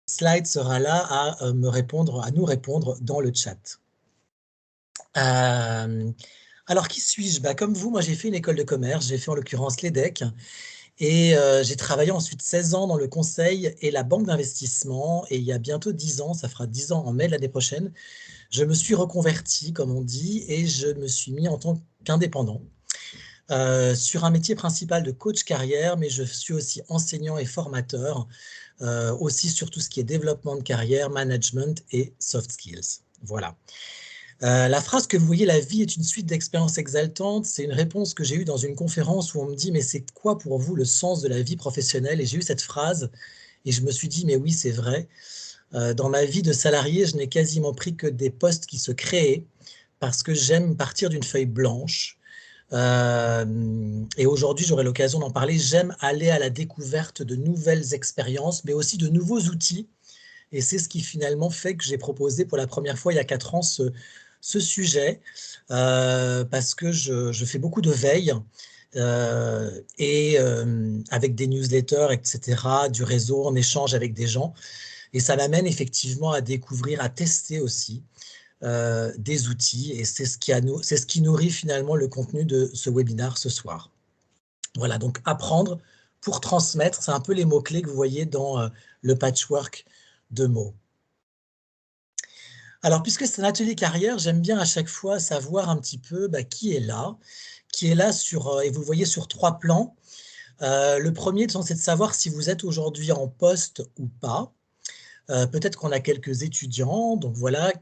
slide sera là à nous répondre dans le chat. Alors, qui suis-je? Comme vous, moi, j'ai fait une école de commerce, j'ai fait en l'occurrence l'EDEC, et j'ai travaillé ensuite 16 ans dans le conseil et la banque d'investissement, et il y a bientôt 10 ans, ça fera 10 ans en mai de l'année prochaine, je me suis reconverti, comme on dit, et je me suis mis en tant qu'indépendant sur un métier principal de coach carrière, mais je suis aussi enseignant et formateur, aussi sur tout ce qui est développement de carrière, management et soft skills. Voilà. La phrase que vous voyez, la vie est une suite d'expériences exaltantes, c'est une réponse que j'ai eue dans une conférence où on me dit « mais c'est quoi pour vous le sens de la vie professionnelle ?» Et j'ai eu cette phrase et je me suis dit « mais oui, c'est vrai ». Dans ma vie de salarié, je n'ai quasiment pris que des postes qui se créaient parce que j'aime partir d'une feuille blanche. Et aujourd'hui, j'aurai l'occasion d'en parler. J'aime aller à la découverte de nouvelles expériences, mais aussi de nouveaux outils. Et c'est ce qui finalement fait que j'ai proposé pour la première fois il y a 4 ans ce sujet, parce que je fais beaucoup de veille et avec des newsletters, etc., du réseau, en échange avec des gens. Et ça m'amène effectivement à découvrir, à tester aussi des outils. Et c'est ce qui nourrit finalement le contenu de ce webinaire ce soir. Voilà, donc apprendre pour transmettre, c'est un peu les mots-clés que vous voyez dans le patchwork de mots. Alors, puisque c'est un atelier carrière, j'aime bien à chaque fois savoir un petit peu qui est là sur, et vous le voyez sur 3 plans. Le premier, c'est de savoir si vous êtes aujourd'hui en poste ou pas. Peut-être qu'on a quelques étudiants, donc voilà.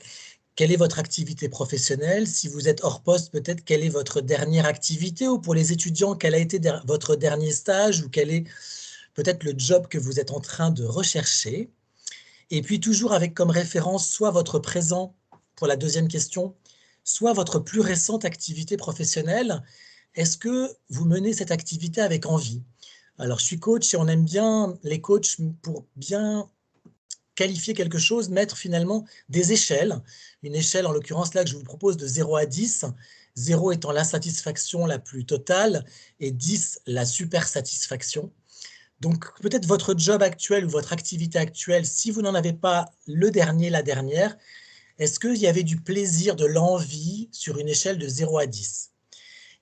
Quelle est votre activité professionnelle? Si vous êtes hors poste, peut-être quelle est votre dernière activité? Ou pour les étudiants, quel a été votre dernier stage? Ou quel est peut-être le job que vous êtes en train de rechercher? Et puis toujours avec comme référence soit votre présent pour la deuxième question, soit votre plus récente activité professionnelle. Est-ce que vous menez cette activité avec envie? Alors, je suis coach et on aime bien les coachs pour bien qualifier quelque chose, mettre finalement des échelles. Une échelle, en l'occurrence, là, que je vous propose de 0 à 10, 0 étant l'insatisfaction la plus totale et 10, la super satisfaction. Donc, peut-être votre job actuel ou votre activité actuelle, si vous n'en avez pas le dernier, la dernière, est-ce qu'il y avait du plaisir, de l'envie sur une échelle de 0 à 10?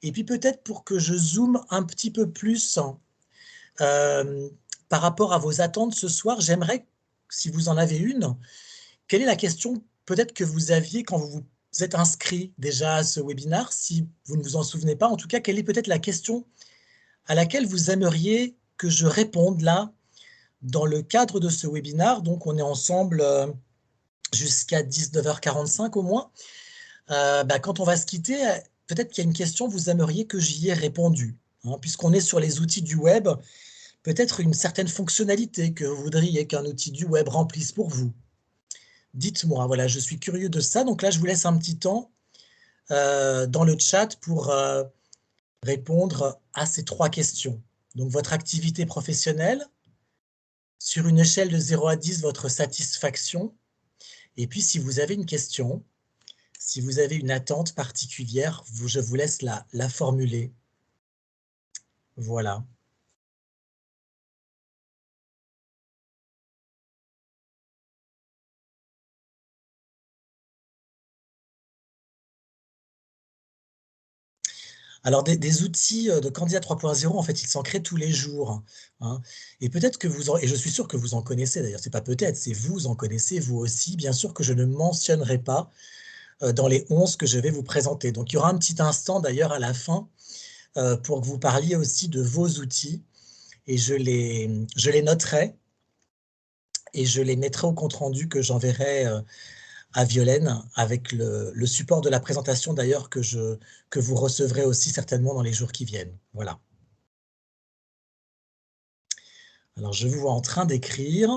Et puis peut-être pour que je zoome un petit peu plus par rapport à vos attentes ce soir, j'aimerais, si vous en avez une, quelle est la question peut-être que vous aviez quand vous vous êtes inscrit déjà à ce webinaire? Si vous ne vous en souvenez pas, en tout cas, quelle est peut-être la question à laquelle vous aimeriez que je réponde là, dans le cadre de ce webinaire? Donc, on est ensemble jusqu'à 19h45 au moins. Quand on va se quitter, peut-être qu'il y a une question, vous aimeriez que j'y ai répondu. Hein, puisqu'on est sur les outils du web, peut-être une certaine fonctionnalité que vous voudriez qu'un outil du web remplisse pour vous. Dites-moi, voilà, je suis curieux de ça. Donc là, je vous laisse un petit temps dans le chat pour répondre à ces 3 questions. Donc, votre activité professionnelle, sur une échelle de 0 à 10, votre satisfaction. Et puis, si vous avez une question, si vous avez une attente particulière, je vous laisse la formuler. Voilà. Alors des outils, de Candidat 3.0, en fait, ils s'en créent tous les jours, hein, et peut-être que et je suis sûr que vous en connaissez d'ailleurs, c'est pas peut-être, c'est vous en connaissez vous aussi, bien sûr que je ne mentionnerai pas, dans les 11 que je vais vous présenter. Donc il y aura un petit instant d'ailleurs à la fin, pour que vous parliez aussi de vos outils et je les noterai et je les mettrai au compte rendu que j'enverrai, à Violaine avec le support de la présentation d'ailleurs que vous recevrez aussi certainement dans les jours qui viennent. Voilà. Alors je vous vois en train d'écrire.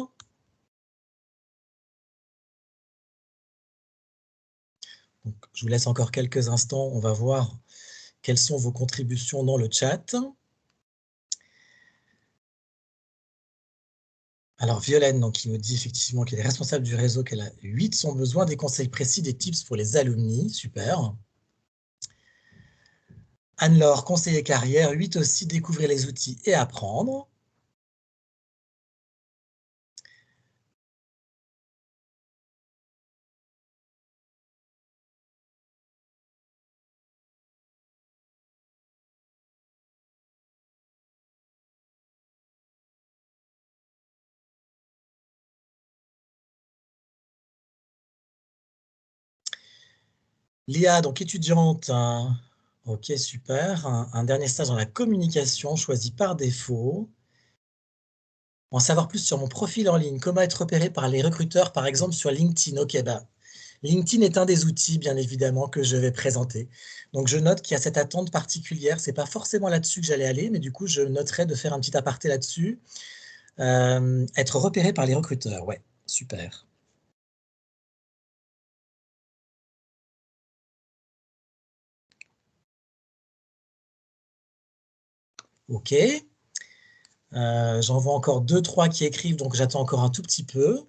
Donc je vous laisse encore quelques instants, on va voir quelles sont vos contributions dans le chat. Alors Violaine, donc, qui nous dit effectivement qu'elle est responsable du réseau, qu'elle a 8 sont besoin des conseils précis, des tips pour les alumni, super. Anne-Laure, conseiller carrière, 8 aussi, découvrir les outils et apprendre. Léa, donc étudiante, hein. Ok, super. Un dernier stage dans la communication choisi par défaut. En savoir plus sur mon profil en ligne, comment être repéré par les recruteurs, par exemple sur LinkedIn. Ok, bah, LinkedIn est un des outils, bien évidemment, que je vais présenter. Donc, je note qu'il y a cette attente particulière. C'est pas forcément là-dessus que j'allais aller, mais du coup, je noterai de faire un petit aparté là-dessus. Être repéré par les recruteurs, ouais, super. Ok. J'en vois encore deux, trois qui écrivent, donc j'attends encore un tout petit peu.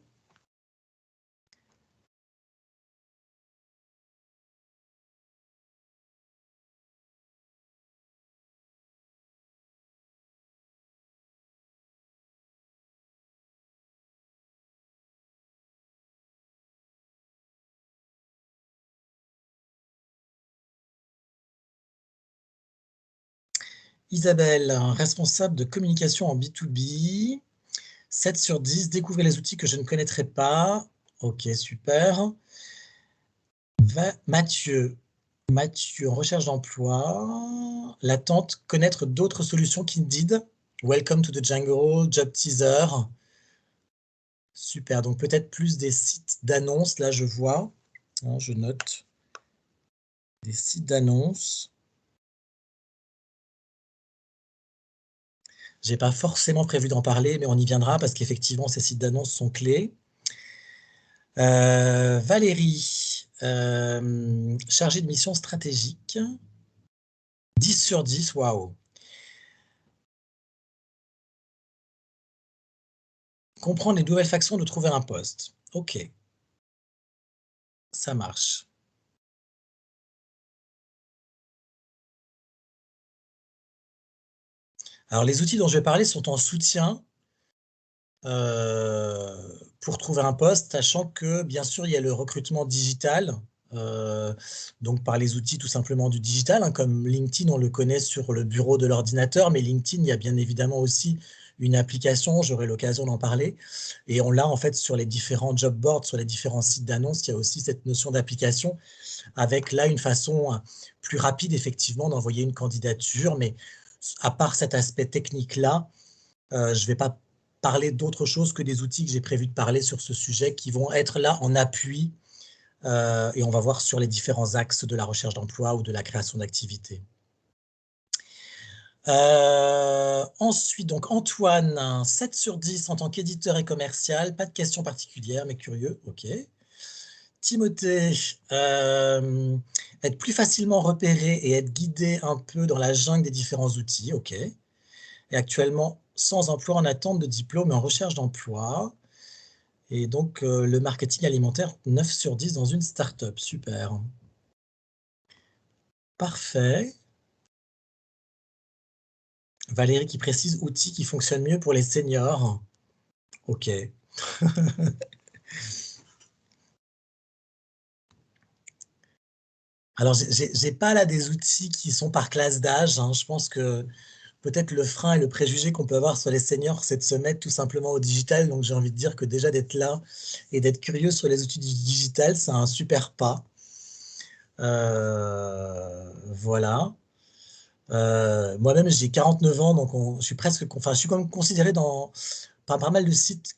Isabelle, responsable de communication en B2B. 7 sur 10, découvrez les outils que je ne connaîtrais pas. Ok, super. Mathieu, Mathieu, en recherche d'emploi. L'attente, connaître d'autres solutions qu'Indeed. Welcome to the jungle, job teaser. Super, donc peut-être plus des sites d'annonces, là je vois. Hein, je note des sites d'annonces. Je n'ai pas forcément prévu d'en parler, mais on y viendra parce qu'effectivement, ces sites d'annonces sont clés. Valérie, chargée de mission stratégique. 10 sur 10, waouh. Comprendre les nouvelles façons de trouver un poste. Ok, ça marche. Alors, les outils dont je vais parler sont en soutien pour trouver un poste, sachant que, bien sûr, il y a le recrutement digital, donc par les outils tout simplement du digital, hein, comme LinkedIn, on le connaît sur le bureau de l'ordinateur, mais LinkedIn, il y a bien évidemment aussi une application, j'aurai l'occasion d'en parler, et on l'a en fait sur les différents job boards, sur les différents sites d'annonces, il y a aussi cette notion d'application, avec là une façon plus rapide, effectivement, d'envoyer une candidature, mais à part cet aspect technique-là, je ne vais pas parler d'autre chose que des outils que j'ai prévu de parler sur ce sujet qui vont être là en appui et on va voir sur les différents axes de la recherche d'emploi ou de la création d'activités. Ensuite, donc Antoine, 7 sur 10 en tant qu'éditeur et commercial, pas de questions particulières, mais curieux, ok. Timothée, être plus facilement repéré et être guidé un peu dans la jungle des différents outils, ok. Et actuellement sans emploi, en attente de diplôme et en recherche d'emploi. Et donc, le marketing alimentaire, 9 sur 10 dans une start-up. Super. Parfait. Valérie qui précise outils qui fonctionnent mieux pour les seniors. OK. Alors, j'ai pas là des outils qui sont par classe d'âge, hein. Je pense que peut-être le frein et le préjugé qu'on peut avoir sur les seniors, c'est de se mettre tout simplement au digital. Donc, j'ai envie de dire que déjà d'être là et d'être curieux sur les outils du digital, c'est un super pas. Voilà. Moi-même, j'ai 49 ans, donc je suis presque, enfin, je suis quand même considéré par pas mal de sites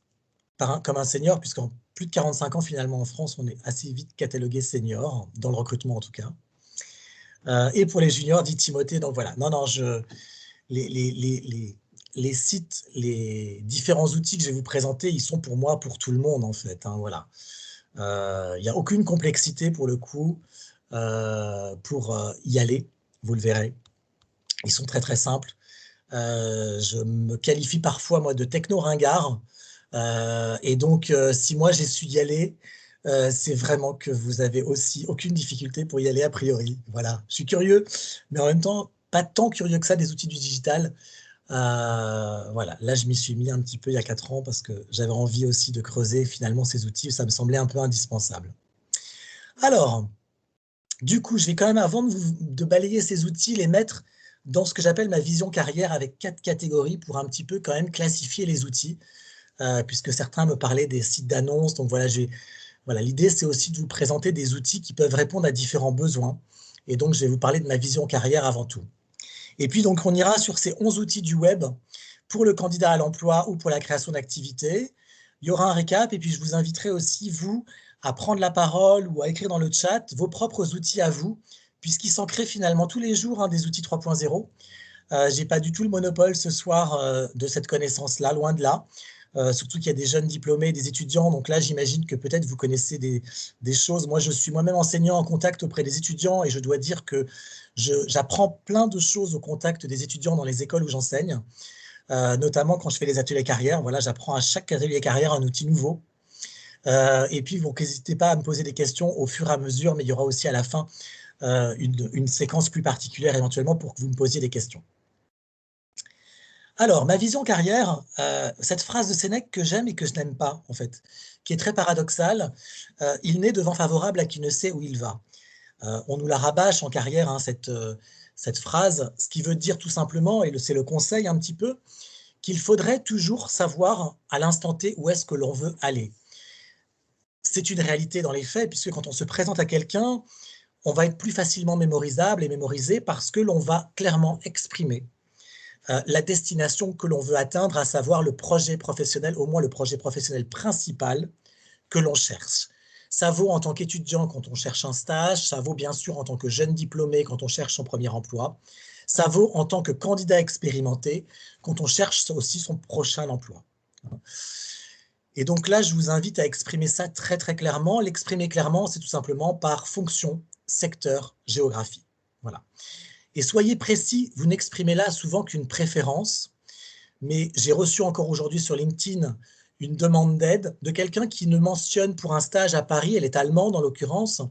comme un senior, puisqu'en plus de 45 ans, finalement, en France, on est assez vite catalogué senior, dans le recrutement en tout cas. Et pour les juniors, dit Timothée, donc voilà. Non, non, les sites, les différents outils que je vais vous présenter, ils sont pour moi, pour tout le monde, en fait. Hein, voilà. Il n'y a aucune complexité pour le coup pour y aller, vous le verrez. Ils sont très, très simples. Je me qualifie parfois, moi, de techno-ringard. Et donc, si moi, j'ai su y aller, c'est vraiment que vous avez aussi aucune difficulté pour y aller a priori. Voilà, je suis curieux, mais en même temps, pas tant curieux que ça des outils du digital. Voilà, là, je m'y suis mis un petit peu il y a 4 ans parce que j'avais envie aussi de creuser finalement ces outils. Ça me semblait un peu indispensable. Alors, du coup, je vais quand même, avant de balayer ces outils, les mettre dans ce que j'appelle ma vision carrière avec 4 catégories pour un petit peu quand même classifier les outils, puisque certains me parlaient des sites d'annonces. Donc voilà, Voilà, l'idée, c'est aussi de vous présenter des outils qui peuvent répondre à différents besoins. Et donc, je vais vous parler de ma vision carrière avant tout. Et puis, donc, on ira sur ces 11 outils du web pour le candidat à l'emploi ou pour la création d'activités. Il y aura un récap et puis je vous inviterai aussi, vous, à prendre la parole ou à écrire dans le chat vos propres outils à vous, puisqu'il s'en crée finalement tous les jours des outils 3.0. Je n'ai pas du tout le monopole ce soir de cette connaissance-là, loin de là. Surtout qu'il y a des jeunes diplômés, des étudiants. Donc là, j'imagine que peut-être vous connaissez des choses. Moi, je suis moi-même enseignant en contact auprès des étudiants et je dois dire que j'apprends plein de choses au contact des étudiants dans les écoles où j'enseigne, notamment quand je fais les ateliers carrière. Voilà, j'apprends à chaque atelier carrière un outil nouveau. Et puis, n'hésitez pas à me poser des questions au fur et à mesure, mais il y aura aussi à la fin une séquence plus particulière éventuellement pour que vous me posiez des questions. Alors, ma vision carrière, cette phrase de Sénèque que j'aime et que je n'aime pas, en fait, qui est très paradoxale, il n'est de vent favorable à qui ne sait où il va. On nous la rabâche en carrière, hein, cette phrase, ce qui veut dire tout simplement, et c'est le conseil un petit peu, qu'il faudrait toujours savoir à l'instant T où est-ce que l'on veut aller. C'est une réalité dans les faits, puisque quand on se présente à quelqu'un, on va être plus facilement mémorisable et mémorisé parce que l'on va clairement exprimer la destination que l'on veut atteindre, à savoir le projet professionnel, au moins le projet professionnel principal que l'on cherche. Ça vaut en tant qu'étudiant quand on cherche un stage, ça vaut bien sûr en tant que jeune diplômé quand on cherche son premier emploi, ça vaut en tant que candidat expérimenté quand on cherche aussi son prochain emploi. Et donc là, je vous invite à exprimer ça très très clairement. L'exprimer clairement, c'est tout simplement par fonction, secteur, géographie. Voilà. Et soyez précis, vous n'exprimez là souvent qu'une préférence, mais j'ai reçu encore aujourd'hui sur LinkedIn une demande d'aide de quelqu'un qui ne mentionne pour un stage à Paris, elle est allemande en l'occurrence,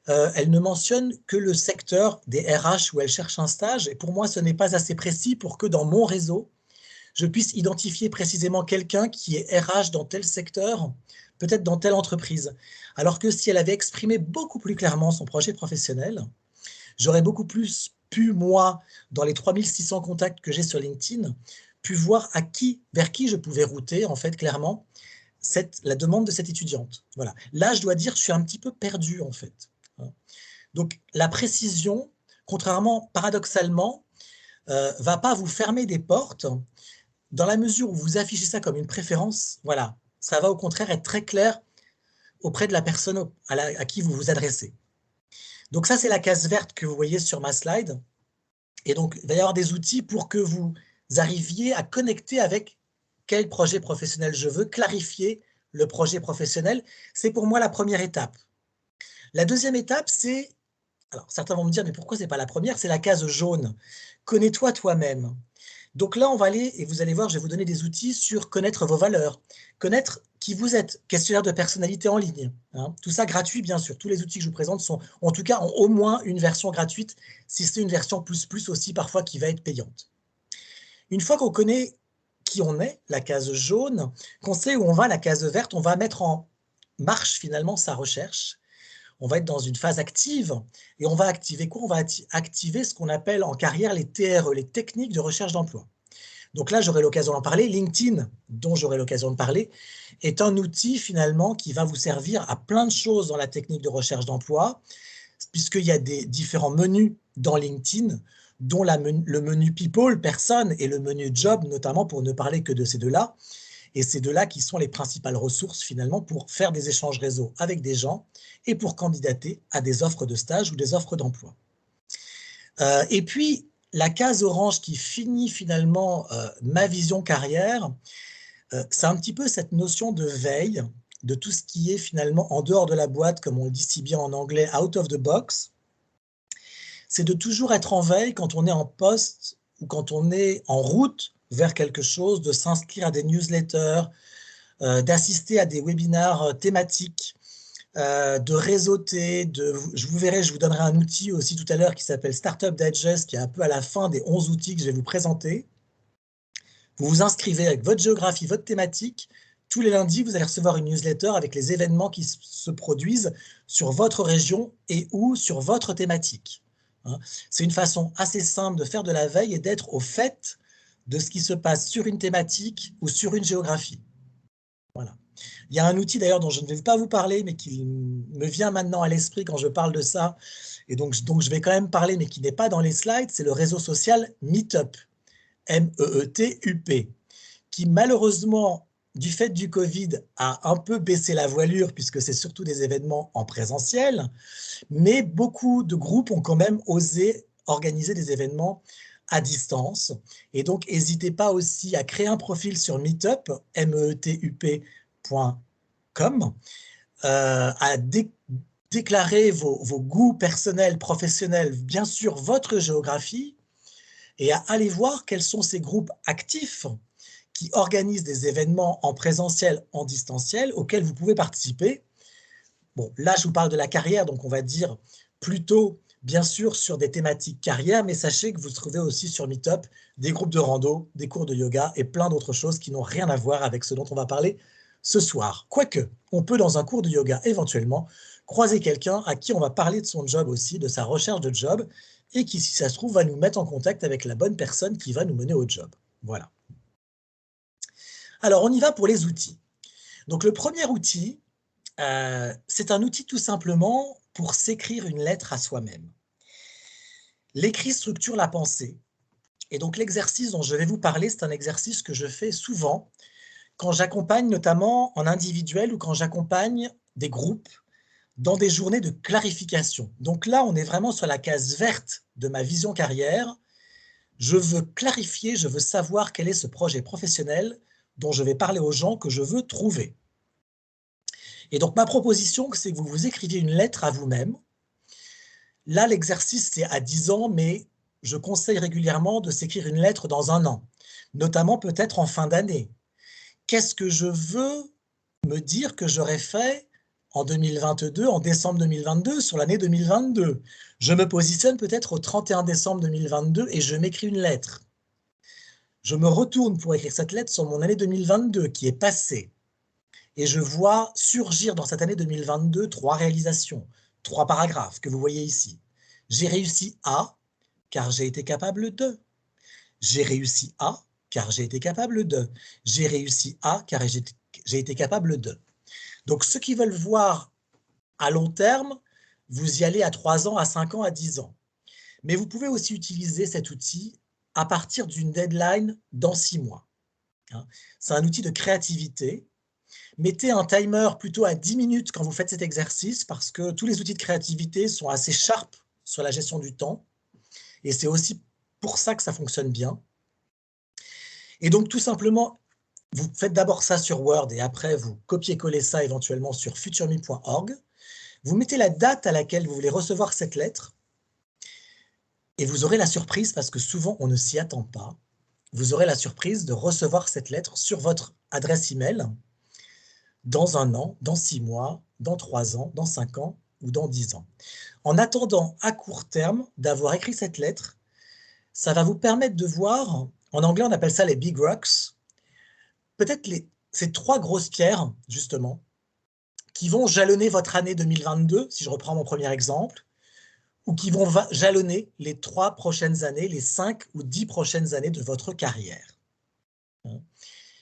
elle ne mentionne que le secteur des RH où elle cherche un stage, et pour moi ce n'est pas assez précis pour que dans mon réseau, je puisse identifier précisément quelqu'un qui est RH dans tel secteur, peut-être dans telle entreprise. Alors que si elle avait exprimé beaucoup plus clairement son projet professionnel, j'aurais beaucoup plus pu, moi, dans les 3600 contacts que j'ai sur LinkedIn, pu voir vers qui je pouvais router, en fait, clairement, la demande de cette étudiante. Voilà. Là, je dois dire, je suis un petit peu perdu, en fait. Donc, la précision, contrairement, paradoxalement, va pas vous fermer des portes, dans la mesure où vous affichez ça comme une préférence. Voilà, ça va au contraire être très clair auprès de la personne à qui vous vous adressez. Donc ça, c'est la case verte que vous voyez sur ma slide. Et donc, il va y avoir des outils pour que vous arriviez à connecter avec quel projet professionnel je veux, clarifier le projet professionnel. C'est pour moi la première étape. La deuxième étape, c'est, alors certains vont me dire, mais pourquoi c'est pas la première? C'est la case jaune. Connais-toi toi-même. Donc là, on va aller, et vous allez voir, je vais vous donner des outils sur connaître vos valeurs, connaître qui vous êtes, questionnaire de personnalité en ligne. Hein. Tout ça gratuit, bien sûr. Tous les outils que je vous présente sont, en tout cas, ont au moins une version gratuite, si c'est une version plus aussi parfois qui va être payante. Une fois qu'on connaît qui on est, la case jaune, qu'on sait où on va, la case verte, on va mettre en marche finalement sa recherche. On va être dans une phase active et on va activer quoi? On va activer ce qu'on appelle en carrière les TRE, les techniques de recherche d'emploi. Donc là, j'aurai l'occasion d'en parler. LinkedIn, dont j'aurai l'occasion de parler, est un outil finalement qui va vous servir à plein de choses dans la technique de recherche d'emploi, puisqu'il y a des différents menus dans LinkedIn, dont le menu People, personne, et le menu Job, notamment pour ne parler que de ces deux-là. Et ces deux-là qui sont les principales ressources finalement pour faire des échanges réseau avec des gens et pour candidater à des offres de stage ou des offres d'emploi. Et puis, la case orange qui finit finalement ma vision carrière, c'est un petit peu cette notion de veille, de tout ce qui est finalement en dehors de la boîte, comme on le dit si bien en anglais, out of the box. C'est de toujours être en veille quand on est en poste ou quand on est en route vers quelque chose, de s'inscrire à des newsletters, d'assister à des webinars thématiques, de réseauter, je vous donnerai un outil aussi tout à l'heure qui s'appelle Startup Digest, qui est un peu à la fin des 11 outils que je vais vous présenter. Vous vous inscrivez avec votre géographie, votre thématique. Tous les lundis, vous allez recevoir une newsletter avec les événements qui se produisent sur votre région et ou sur votre thématique. C'est une façon assez simple de faire de la veille et d'être au fait de ce qui se passe sur une thématique ou sur une géographie. Voilà. Il y a un outil d'ailleurs dont je ne vais pas vous parler, mais qui me vient maintenant à l'esprit quand je parle de ça, et donc je vais quand même parler, mais qui n'est pas dans les slides, c'est le réseau social Meetup, M-E-E-T-U-P, qui malheureusement, du fait du Covid, a un peu baissé la voilure, puisque c'est surtout des événements en présentiel, mais beaucoup de groupes ont quand même osé organiser des événements à distance. Et donc, n'hésitez pas aussi à créer un profil sur Meetup, metup.com, à déclarer vos goûts personnels, professionnels, bien sûr votre géographie, et à aller voir quels sont ces groupes actifs qui organisent des événements en présentiel, en distanciel, auxquels vous pouvez participer. Bon, là, je vous parle de la carrière, donc on va dire plutôt, bien sûr, sur des thématiques carrière, mais sachez que vous trouvez aussi sur Meetup des groupes de rando, des cours de yoga et plein d'autres choses qui n'ont rien à voir avec ce dont on va parler ce soir. Quoique, on peut, dans un cours de yoga, éventuellement, croiser quelqu'un à qui on va parler de son job aussi, de sa recherche de job, et qui, si ça se trouve, va nous mettre en contact avec la bonne personne qui va nous mener au job. Voilà. Alors, on y va pour les outils. Donc, le premier outil, c'est un outil tout simplement pour s'écrire une lettre à soi-même. L'écrit structure la pensée. Et donc, l'exercice dont je vais vous parler, c'est un exercice que je fais souvent quand j'accompagne, notamment en individuel ou quand j'accompagne des groupes dans des journées de clarification. Donc là, on est vraiment sur la case verte de ma vision carrière. Je veux clarifier, je veux savoir quel est ce projet professionnel dont je vais parler aux gens que je veux trouver. Et donc, ma proposition, c'est que vous vous écriviez une lettre à vous-même. Là, l'exercice, c'est à 10 ans, mais je conseille régulièrement de s'écrire une lettre dans un an, notamment peut-être en fin d'année. Qu'est-ce que je veux me dire que j'aurais fait en 2022, en décembre 2022, sur l'année 2022? Je me positionne peut-être au 31 décembre 2022 et je m'écris une lettre. Je me retourne pour écrire cette lettre sur mon année 2022 qui est passée. Et je vois surgir dans cette année 2022 3 réalisations, 3 paragraphes que vous voyez ici. J'ai réussi à, car j'ai été capable de. J'ai réussi à, car j'ai été capable de. J'ai réussi à, car j'ai été capable de. Donc, ceux qui veulent voir à long terme, vous y allez à 3 ans, à 5 ans, à 10 ans. Mais vous pouvez aussi utiliser cet outil à partir d'une deadline dans 6 mois. C'est un outil de créativité. Mettez un timer plutôt à 10 minutes quand vous faites cet exercice parce que tous les outils de créativité sont assez sharp sur la gestion du temps et c'est aussi pour ça que ça fonctionne bien. Et donc tout simplement, vous faites d'abord ça sur Word et après vous copiez-collez ça éventuellement sur futureme.org. Vous mettez la date à laquelle vous voulez recevoir cette lettre et vous aurez la surprise, parce que souvent on ne s'y attend pas, vous aurez la surprise de recevoir cette lettre sur votre adresse email dans 1 an, dans 6 mois, dans 3 ans, dans 5 ans ou dans 10 ans. En attendant à court terme d'avoir écrit cette lettre, ça va vous permettre de voir, en anglais on appelle ça les big rocks, peut-être ces 3 grosses pierres, justement, qui vont jalonner votre année 2022, si je reprends mon premier exemple, ou qui vont jalonner les 3 prochaines années, les 5 ou 10 prochaines années de votre carrière.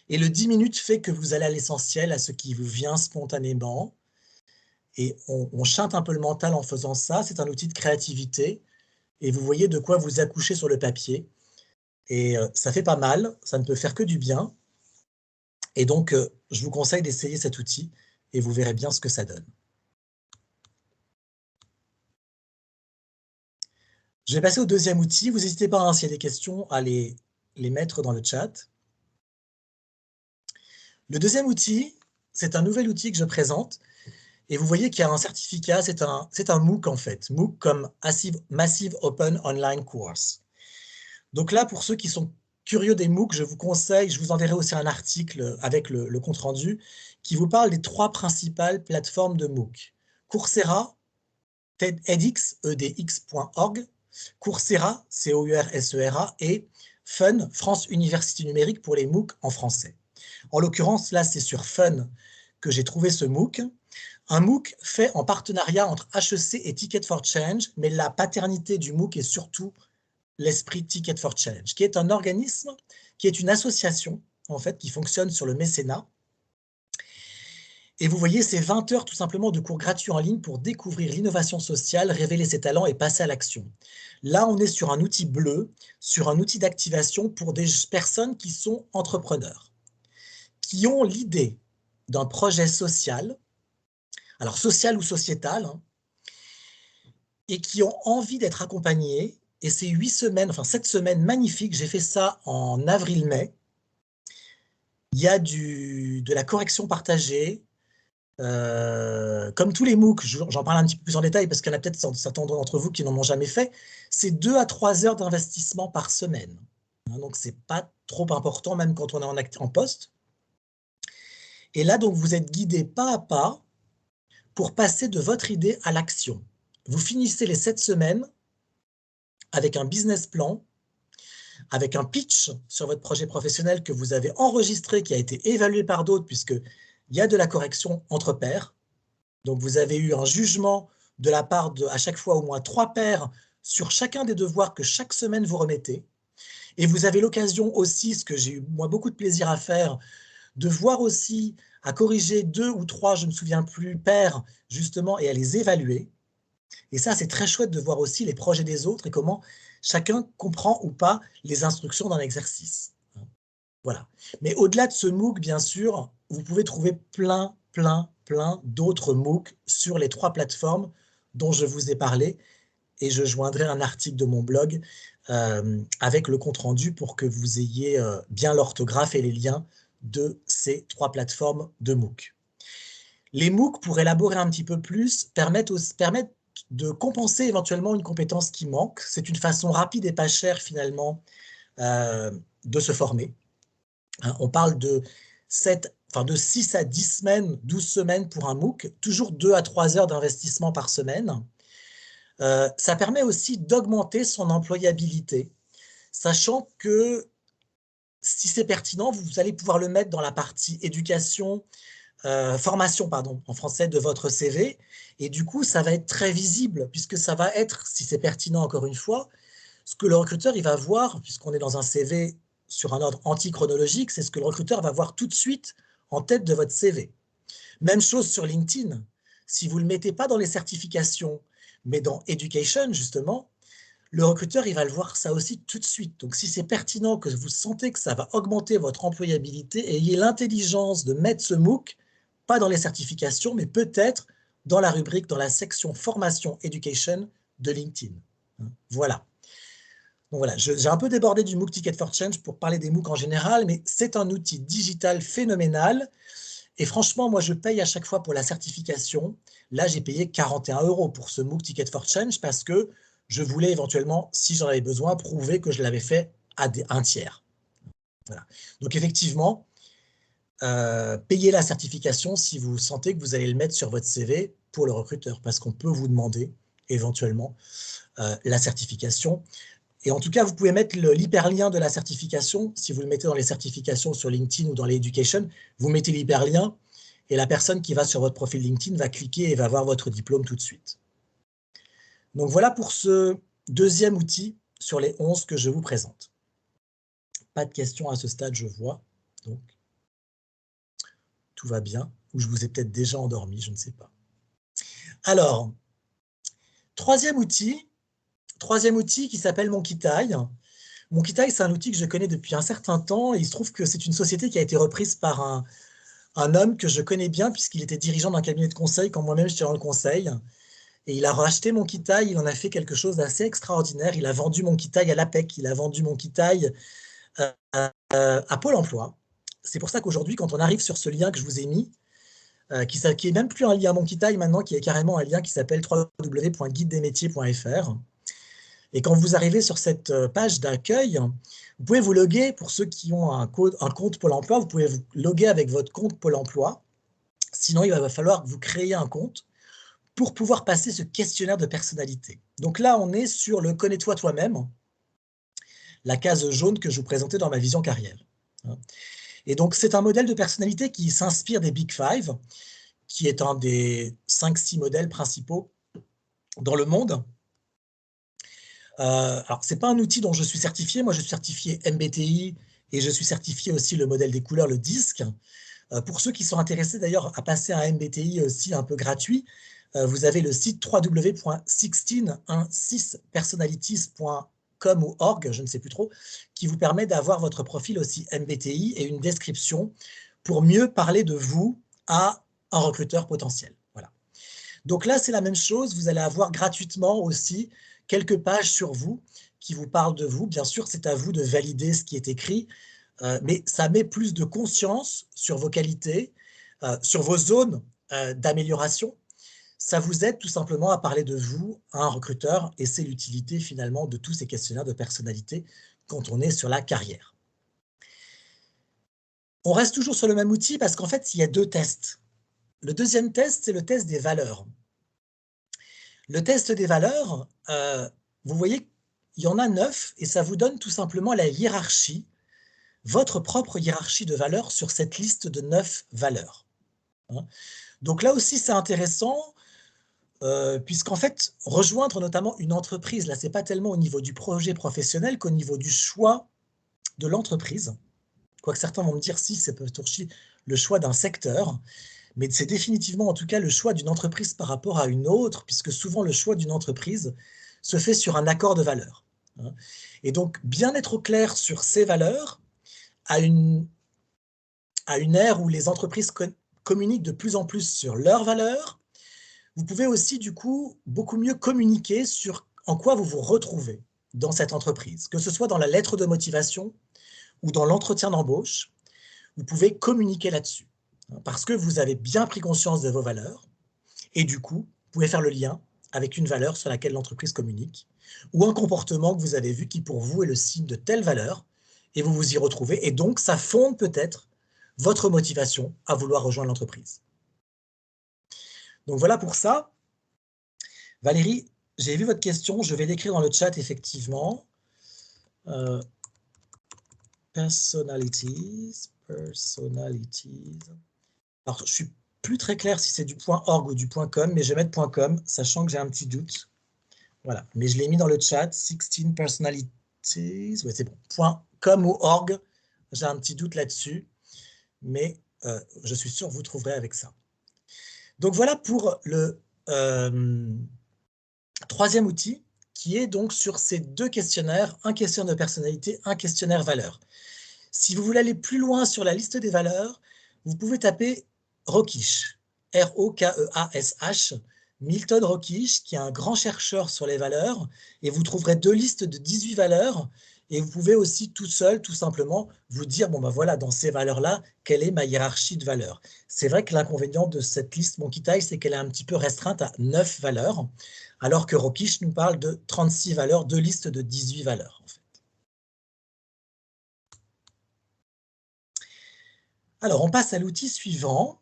Et le 10 minutes fait que vous allez à l'essentiel, à ce qui vous vient spontanément, et on chante un peu le mental en faisant ça. C'est un outil de créativité, et vous voyez de quoi vous accouchez sur le papier. Et ça fait pas mal, ça ne peut faire que du bien. Et donc, je vous conseille d'essayer cet outil, et vous verrez bien ce que ça donne. Je vais passer au deuxième outil. Vous n'hésitez pas, s'il y a des questions, à les mettre dans le chat. Le deuxième outil, c'est un nouvel outil que je présente. Et vous voyez qu'il y a un certificat, c'est un MOOC en fait. MOOC comme Massive Open Online Course. Donc là, pour ceux qui sont curieux des MOOC, je vous conseille, je vous enverrai aussi un article avec le compte-rendu qui vous parle des 3 principales plateformes de MOOC. Coursera, edX, edx.org, Coursera, Coursera, et Fun, France Université Numérique pour les MOOC en français. En l'occurrence, là, c'est sur Fun que j'ai trouvé ce MOOC. Un MOOC fait en partenariat entre HEC et Ticket for Change, mais la paternité du MOOC est surtout l'esprit Ticket for Change, qui est un organisme, qui est une association, en fait, qui fonctionne sur le mécénat Et vous voyez, c'est 20 heures tout simplement de cours gratuits en ligne pour découvrir l'innovation sociale, révéler ses talents et passer à l'action. Là, on est sur un outil bleu, sur un outil d'activation pour des personnes qui sont entrepreneurs, qui ont l'idée d'un projet social, alors social ou sociétal, hein, et qui ont envie d'être accompagnés. Et ces 8 semaines, enfin 7 semaines magnifiques, j'ai fait ça en avril-mai. Il y a de la correction partagée, comme tous les MOOC, j'en parle un petit peu plus en détail parce qu'il y en a peut-être certains d'entre vous qui n'en ont jamais fait, c'est 2 à 3 heures d'investissement par semaine. Hein, donc c'est pas trop important, même quand on est en poste. Et là, donc, vous êtes guidé pas à pas pour passer de votre idée à l'action. Vous finissez les 7 semaines avec un business plan, avec un pitch sur votre projet professionnel que vous avez enregistré, qui a été évalué par d'autres, puisqu'il y a de la correction entre pairs. Donc, vous avez eu un jugement de la part de, à chaque fois, au moins 3 pairs sur chacun des devoirs que chaque semaine vous remettez. Et vous avez l'occasion aussi, ce que j'ai eu moi beaucoup de plaisir à faire, de voir aussi, à corriger 2 ou 3, je ne me souviens plus, pairs, justement, et à les évaluer. Et ça, c'est très chouette de voir aussi les projets des autres et comment chacun comprend ou pas les instructions d'un exercice. Voilà. Mais au-delà de ce MOOC, bien sûr, vous pouvez trouver plein d'autres MOOC sur les 3 plateformes dont je vous ai parlé, et je joindrai un article de mon blog avec le compte-rendu pour que vous ayez bien l'orthographe et les liens de ces 3 plateformes de MOOC. Les MOOC, pour élaborer un petit peu plus, permettent de compenser éventuellement une compétence qui manque. C'est une façon rapide et pas chère finalement de se former. Hein, on parle de 6 à 10 semaines, 12 semaines pour un MOOC, toujours 2 à 3 heures d'investissement par semaine. Ça permet aussi d'augmenter son employabilité, sachant que si c'est pertinent, vous allez pouvoir le mettre dans la partie éducation, formation, pardon, en français, de votre CV. Et du coup, ça va être très visible, puisque ça va être, si c'est pertinent encore une fois, ce que le recruteur il va voir, puisqu'on est dans un CV sur un ordre anti-chronologique, c'est ce que le recruteur va voir tout de suite en tête de votre CV. Même chose sur LinkedIn. Si vous ne le mettez pas dans les certifications, mais dans Education, justement, le recruteur il va le voir ça aussi tout de suite. Donc, si c'est pertinent, que vous sentez que ça va augmenter votre employabilité, ayez l'intelligence de mettre ce MOOC, pas dans les certifications, mais peut-être dans la rubrique, dans la section formation Education de LinkedIn. Voilà. Donc voilà, j'ai un peu débordé du MOOC Ticket for Change pour parler des MOOC en général, mais c'est un outil digital phénoménal. Et franchement, moi, je paye à chaque fois pour la certification. Là, j'ai payé 41 € pour ce MOOC Ticket for Change parce que je voulais éventuellement, si j'en avais besoin, prouver que je l'avais fait à un tiers. Voilà. Donc effectivement, payez la certification si vous sentez que vous allez le mettre sur votre CV pour le recruteur, parce qu'on peut vous demander éventuellement la certification. Et en tout cas, vous pouvez mettre l'hyperlien de la certification. Si vous le mettez dans les certifications sur LinkedIn ou dans les Education, vous mettez l'hyperlien et la personne qui va sur votre profil LinkedIn va cliquer et va voir votre diplôme tout de suite. Donc voilà pour ce deuxième outil sur les 11 que je vous présente. Pas de questions à ce stade, je vois. Donc, tout va bien. Ou je vous ai peut-être déjà endormi, je ne sais pas. Alors, troisième outil qui s'appelle Monkeytie. Monkeytie, c'est un outil que je connais depuis un certain temps et il se trouve que c'est une société qui a été reprise par un homme que je connais bien puisqu'il était dirigeant d'un cabinet de conseil quand moi-même j'étais dans le conseil. Et il a racheté Monkeytie, il en a fait quelque chose d'assez extraordinaire. Il a vendu Monkeytie à l'APEC, il a vendu Monkeytie à Pôle emploi. C'est pour ça qu'aujourd'hui, quand on arrive sur ce lien que je vous ai mis, qui est même plus un lien Monkeytie maintenant, qui est carrément un lien qui s'appelle www.guidedesmétiers.fr. Et quand vous arrivez sur cette page d'accueil, vous pouvez vous loguer, pour ceux qui ont un compte Pôle emploi, vous pouvez vous loguer avec votre compte Pôle emploi. Sinon, il va falloir que vous créiez un compte pour pouvoir passer ce questionnaire de personnalité. Donc là, on est sur le connais-toi toi-même, la case jaune que je vous présentais dans ma vision carrière. Et donc, c'est un modèle de personnalité qui s'inspire des Big Five, qui est un des 5-6 modèles principaux dans le monde. Alors, ce n'est pas un outil dont je suis certifié. Moi, je suis certifié MBTI et je suis certifié aussi le modèle des couleurs, le DISC. Pour ceux qui sont intéressés d'ailleurs à passer un MBTI aussi un peu gratuit, vous avez le site www.16personalities.com ou org, je ne sais plus trop, qui vous permet d'avoir votre profil aussi MBTI et une description pour mieux parler de vous à un recruteur potentiel. Voilà. Donc là, c'est la même chose, vous allez avoir gratuitement aussi quelques pages sur vous qui vous parlent de vous. Bien sûr, c'est à vous de valider ce qui est écrit, mais ça met plus de conscience sur vos qualités, sur vos zones d'amélioration. Ça vous aide tout simplement à parler de vous à un recruteur et c'est l'utilité finalement de tous ces questionnaires de personnalité quand on est sur la carrière. On reste toujours sur le même outil parce qu'en fait, il y a 2 tests. Le deuxième test, c'est le test des valeurs. Le test des valeurs, vous voyez, il y en a 9 et ça vous donne tout simplement la hiérarchie, votre propre hiérarchie de valeurs sur cette liste de 9 valeurs. Donc là aussi, c'est intéressant, puisqu'en fait, rejoindre notamment une entreprise, là, ce n'est pas tellement au niveau du projet professionnel qu'au niveau du choix de l'entreprise. Quoique certains vont me dire si, c'est peut-être aussi le choix d'un secteur, mais c'est définitivement en tout cas le choix d'une entreprise par rapport à une autre, puisque souvent le choix d'une entreprise se fait sur un accord de valeurs. Et donc, bien être au clair sur ces valeurs, à une ère où les entreprises communiquent de plus en plus sur leurs valeurs, vous pouvez aussi, du coup, beaucoup mieux communiquer sur en quoi vous vous retrouvez dans cette entreprise, que ce soit dans la lettre de motivation ou dans l'entretien d'embauche, vous pouvez communiquer là-dessus, parce que vous avez bien pris conscience de vos valeurs, et du coup, vous pouvez faire le lien avec une valeur sur laquelle l'entreprise communique, ou un comportement que vous avez vu qui pour vous est le signe de telle valeur, et vous vous y retrouvez, et donc ça fonde peut-être votre motivation à vouloir rejoindre l'entreprise. Donc voilà pour ça. Valérie, j'ai vu votre question, je vais l'écrire dans le chat effectivement. Personalities. Alors, je suis plus très clair si c'est du .org ou du .com, mais je vais mettre .com, sachant que j'ai un petit doute. Voilà, mais je l'ai mis dans le chat, 16 personalities, ouais, c'est bon, .com ou org, j'ai un petit doute là-dessus, mais je suis sûr que vous trouverez avec ça. Donc voilà pour le troisième outil, qui est donc sur ces 2 questionnaires, un questionnaire de personnalité, un questionnaire valeur. Si vous voulez aller plus loin sur la liste des valeurs, vous pouvez taper Rokich, R-O-K-E-A-S-H, Milton Rokich, qui est un grand chercheur sur les valeurs, et vous trouverez 2 listes de 18 valeurs, et vous pouvez aussi tout seul, tout simplement, vous dire, bon ben voilà, dans ces valeurs-là, quelle est ma hiérarchie de valeurs? C'est vrai que l'inconvénient de cette liste Monkey Tail, c'est qu'elle est un petit peu restreinte à 9 valeurs, alors que Rokich nous parle de 36 valeurs, 2 listes de 18 valeurs, en fait. Alors, on passe à l'outil suivant,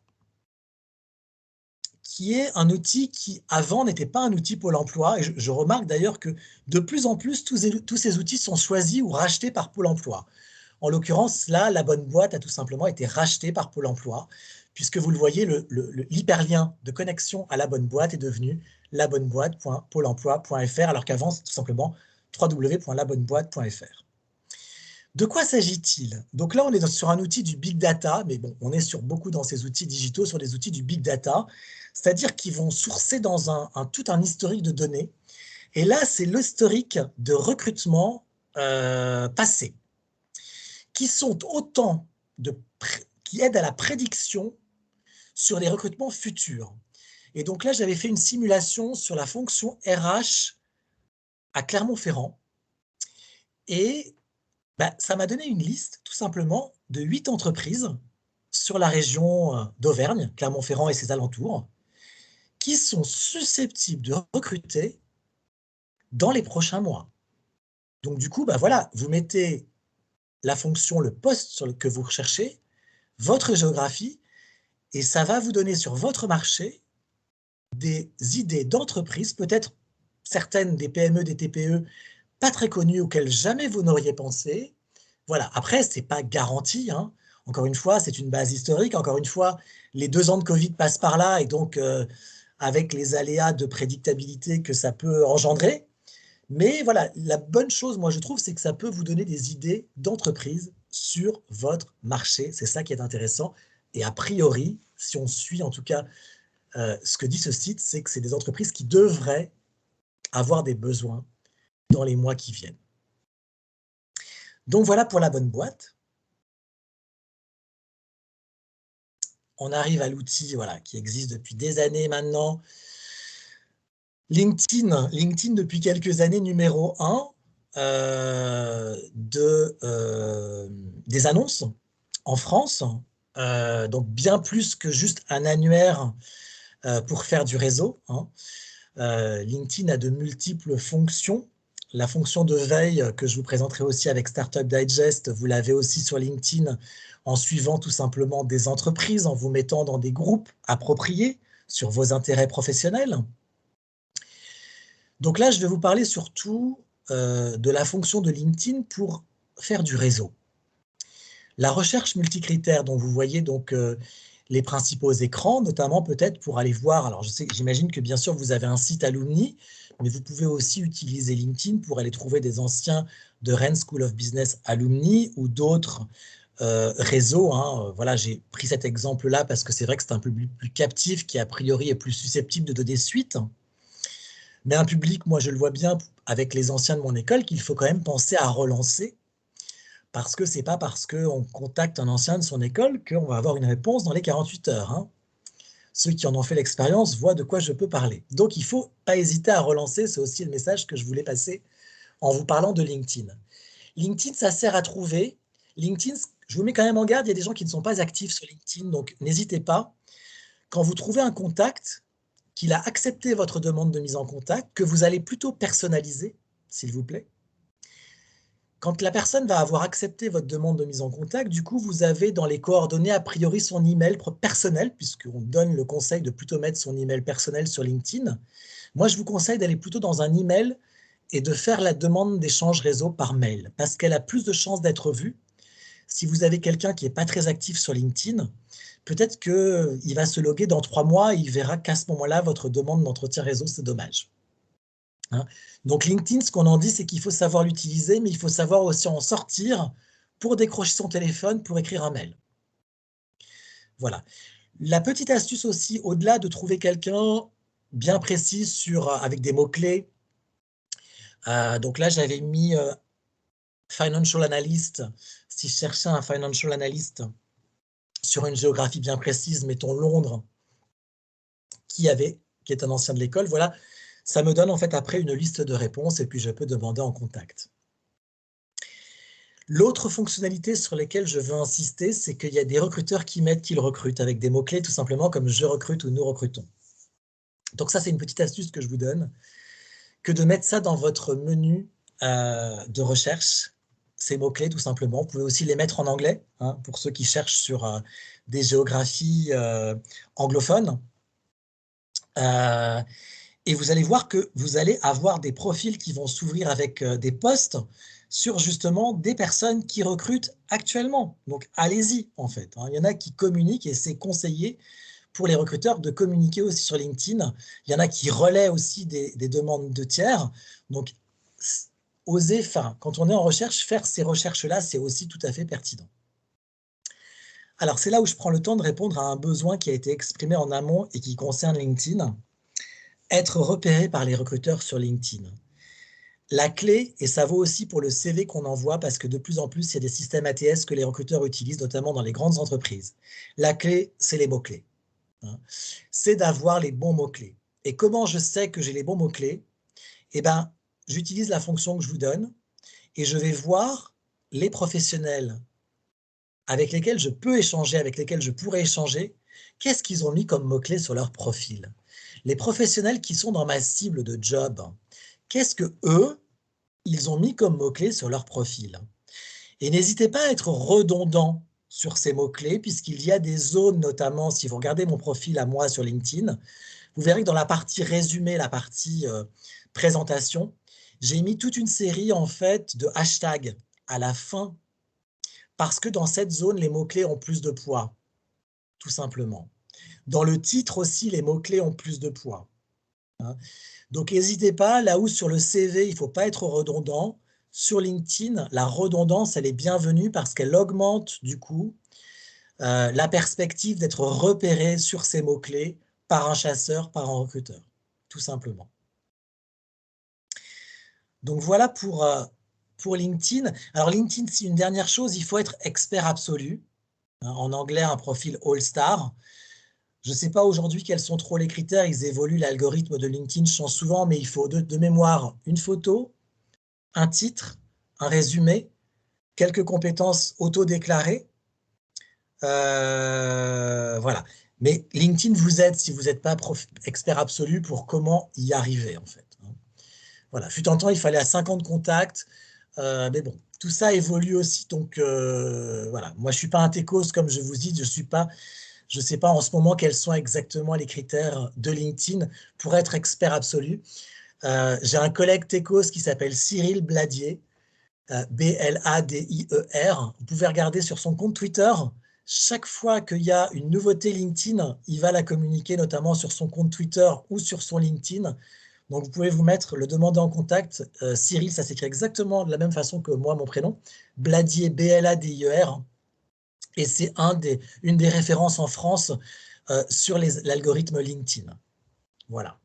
qui est un outil qui, avant, n'était pas un outil Pôle emploi. Et je remarque d'ailleurs que de plus en plus, tous ces outils sont choisis ou rachetés par Pôle emploi. En l'occurrence, là, la bonne boîte a tout simplement été rachetée par Pôle emploi, puisque vous le voyez, l'hyperlien de connexion à la bonne boîte est devenu labonneboîte.pôleemploi.fr, alors qu'avant, c'est tout simplement www.labonneboîte.fr. De quoi s'agit-il? Donc là, on est sur un outil du big data, mais bon, on est sur beaucoup dans ces outils digitaux, sur des outils du big data, c'est-à-dire qu'ils vont sourcer dans tout un historique de données. Et là, c'est l'historique de recrutement passé, qui sont autant qui aident à la prédiction sur les recrutements futurs. Et donc là, j'avais fait une simulation sur la fonction RH à Clermont-Ferrand. Et ça m'a donné une liste, tout simplement, de 8 entreprises sur la région d'Auvergne, Clermont-Ferrand et ses alentours, qui sont susceptibles de recruter dans les prochains mois. Donc du coup, voilà, vous mettez la fonction, le poste que vous recherchez, votre géographie, et ça va vous donner sur votre marché des idées d'entreprises, peut-être certaines des PME, des TPE, pas très connues, auxquelles jamais vous n'auriez pensé. Voilà, après, ce n'est pas garanti, hein. Encore une fois, c'est une base historique. Encore une fois, les 2 ans de Covid passent par là, et donc, avec les aléas de prédictabilité que ça peut engendrer. Mais voilà, la bonne chose, moi, je trouve, c'est que ça peut vous donner des idées d'entreprise sur votre marché. C'est ça qui est intéressant. Et a priori, si on suit en tout cas ce que dit ce site, c'est que c'est des entreprises qui devraient avoir des besoins dans les mois qui viennent. Donc voilà pour la bonne boîte. On arrive à l'outil voilà, qui existe depuis des années maintenant. LinkedIn, depuis quelques années, numéro 1 des annonces en France. Donc bien plus que juste un annuaire pour faire du réseau. LinkedIn a de multiples fonctions. La fonction de veille que je vous présenterai aussi avec Startup Digest, vous l'avez aussi sur LinkedIn en suivant tout simplement des entreprises, en vous mettant dans des groupes appropriés sur vos intérêts professionnels. Donc là, je vais vous parler surtout de la fonction de LinkedIn pour faire du réseau. La recherche multicritère dont vous voyez donc les principaux écrans, notamment peut-être pour aller voir, alors j'imagine que bien sûr vous avez un site Alumni, mais vous pouvez aussi utiliser LinkedIn pour aller trouver des anciens de Rennes School of Business Alumni ou d'autres réseaux. Voilà, j'ai pris cet exemple-là parce que c'est vrai que c'est un public plus captif qui a priori est plus susceptible de donner suite. Mais un public, moi je le vois bien avec les anciens de mon école, qu'il faut quand même penser à relancer, parce que c'est pas parce qu'on contacte un ancien de son école qu'on va avoir une réponse dans les 48 heures. Ceux qui en ont fait l'expérience voient de quoi je peux parler. Donc il ne faut pas hésiter à relancer, c'est aussi le message que je voulais passer en vous parlant de LinkedIn. LinkedIn, ça sert à trouver. LinkedIn, je vous mets quand même en garde, il y a des gens qui ne sont pas actifs sur LinkedIn, donc n'hésitez pas. Quand vous trouvez un contact, qu'il a accepté votre demande de mise en contact, que vous allez plutôt personnaliser, s'il vous plaît. Quand la personne va avoir accepté votre demande de mise en contact, du coup, vous avez dans les coordonnées, a priori, son email personnel, puisqu'on donne le conseil de plutôt mettre son email personnel sur LinkedIn. Moi, je vous conseille d'aller plutôt dans un email et de faire la demande d'échange réseau par mail, parce qu'elle a plus de chances d'être vue. Si vous avez quelqu'un qui n'est pas très actif sur LinkedIn, peut-être qu'il va se loguer dans 3 mois et il verra qu'à ce moment-là, votre demande d'entretien réseau, c'est dommage. Donc LinkedIn, ce qu'on en dit, c'est qu'il faut savoir l'utiliser, mais il faut savoir aussi en sortir pour décrocher son téléphone, pour écrire un mail. Voilà. La petite astuce aussi, au-delà de trouver quelqu'un bien précis avec des mots-clés, donc là, j'avais mis Financial Analyst. Si je cherchais un Financial Analyst sur une géographie bien précise, mettons Londres, qui est un ancien de l'école, voilà, ça me donne en fait après une liste de réponses et puis je peux demander en contact. L'autre fonctionnalité sur laquelle je veux insister, c'est qu'il y a des recruteurs qui mettent qu'ils recrutent avec des mots-clés tout simplement comme « je recrute » ou « nous recrutons ». Donc ça, c'est une petite astuce que je vous donne, que de mettre ça dans votre menu de recherche, ces mots-clés tout simplement. Vous pouvez aussi les mettre en anglais, pour ceux qui cherchent sur des géographies anglophones. Et vous allez voir que vous allez avoir des profils qui vont s'ouvrir avec des postes sur justement des personnes qui recrutent actuellement. Donc allez-y en fait. Il y en a qui communiquent et c'est conseillé pour les recruteurs de communiquer aussi sur LinkedIn. Il y en a qui relaient aussi des demandes de tiers. Donc osez, quand on est en recherche, faire ces recherches-là, c'est aussi tout à fait pertinent. Alors c'est là où je prends le temps de répondre à un besoin qui a été exprimé en amont et qui concerne LinkedIn. Être repéré par les recruteurs sur LinkedIn. La clé, et ça vaut aussi pour le CV qu'on envoie, parce que de plus en plus, il y a des systèmes ATS que les recruteurs utilisent, notamment dans les grandes entreprises. La clé, c'est les mots-clés. C'est d'avoir les bons mots-clés. Et comment je sais que j'ai les bons mots-clés? Eh bien, j'utilise la fonction que je vous donne et je vais voir les professionnels avec lesquels je peux échanger, avec lesquels je pourrais échanger, qu'est-ce qu'ils ont mis comme mots-clés sur leur profil? Les professionnels qui sont dans ma cible de job, qu'est-ce que eux, ils ont mis comme mots-clés sur leur profil? Et n'hésitez pas à être redondant sur ces mots-clés, puisqu'il y a des zones, notamment, si vous regardez mon profil à moi sur LinkedIn, vous verrez que dans la partie résumé, la partie présentation, j'ai mis toute une série en fait de hashtags à la fin, parce que dans cette zone, les mots-clés ont plus de poids, tout simplement. Dans le titre aussi, les mots-clés ont plus de poids. Donc n'hésitez pas, là où sur le CV, il ne faut pas être redondant, sur LinkedIn, la redondance, elle est bienvenue parce qu'elle augmente du coup la perspective d'être repéré sur ces mots-clés par un chasseur, par un recruteur, tout simplement. Donc voilà pour LinkedIn. Alors LinkedIn, c'est une dernière chose, il faut être expert absolu. En anglais, un profil all-star. Je ne sais pas aujourd'hui quels sont trop les critères, ils évoluent, l'algorithme de LinkedIn change souvent, mais il faut de mémoire une photo, un titre, un résumé, quelques compétences auto-déclarées. Voilà. Mais LinkedIn vous aide si vous n'êtes pas expert absolu pour comment y arriver, en fait. Voilà. Fut un temps, il fallait à 50 contacts, mais bon, tout ça évolue aussi. Donc, voilà. Moi, je ne suis pas un techos, comme je vous dis, je ne sais pas en ce moment quels sont exactement les critères de LinkedIn pour être expert absolu. J'ai un collègue techos qui s'appelle Cyril Bladier, Bladier. Vous pouvez regarder sur son compte Twitter. Chaque fois qu'il y a une nouveauté LinkedIn, il va la communiquer notamment sur son compte Twitter ou sur son LinkedIn. Donc, vous pouvez vous le demander en contact. Cyril, ça s'écrit exactement de la même façon que moi, mon prénom. Bladier, Bladier. Et c'est une des références en France sur l'algorithme LinkedIn. Voilà.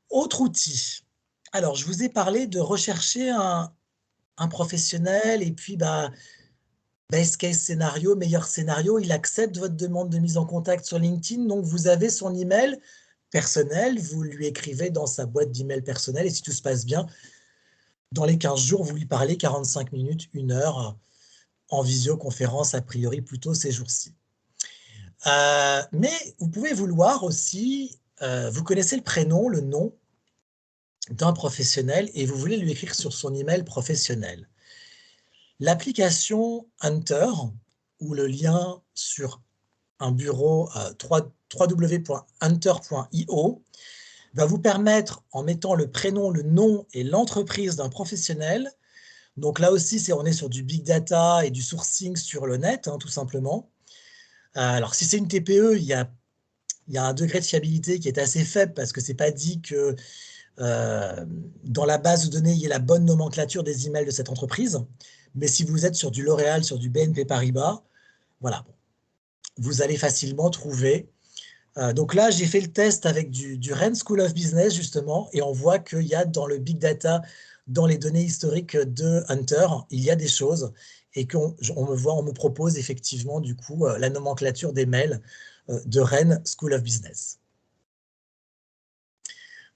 Autre outil. Alors, je vous ai parlé de rechercher un professionnel et puis best case scénario, meilleur scénario, il accepte votre demande de mise en contact sur LinkedIn, donc vous avez son email personnel, vous lui écrivez dans sa boîte d'email personnelle et si tout se passe bien, dans les 15 jours, vous lui parlez 45 minutes, 1 heure en visioconférence, a priori plutôt ces jours-ci. Mais vous pouvez vouloir aussi, vous connaissez le prénom, le nom d'un professionnel et vous voulez lui écrire sur son email professionnel. L'application Hunter ou le lien sur un bureau www.hunter.io va vous permettre, en mettant le prénom, le nom et l'entreprise d'un professionnel, donc là aussi on est sur du big data et du sourcing sur le net, tout simplement. Alors si c'est une TPE, il y a un degré de fiabilité qui est assez faible parce que c'est pas dit que dans la base de données, il y ait la bonne nomenclature des emails de cette entreprise. Mais si vous êtes sur du L'Oréal, sur du BNP Paribas, voilà, vous allez facilement trouver. Donc là, j'ai fait le test avec du Rennes School of Business, justement, et on voit qu'il y a dans le big data, dans les données historiques de Hunter, il y a des choses, et on me propose effectivement, du coup, la nomenclature des mails de Rennes School of Business.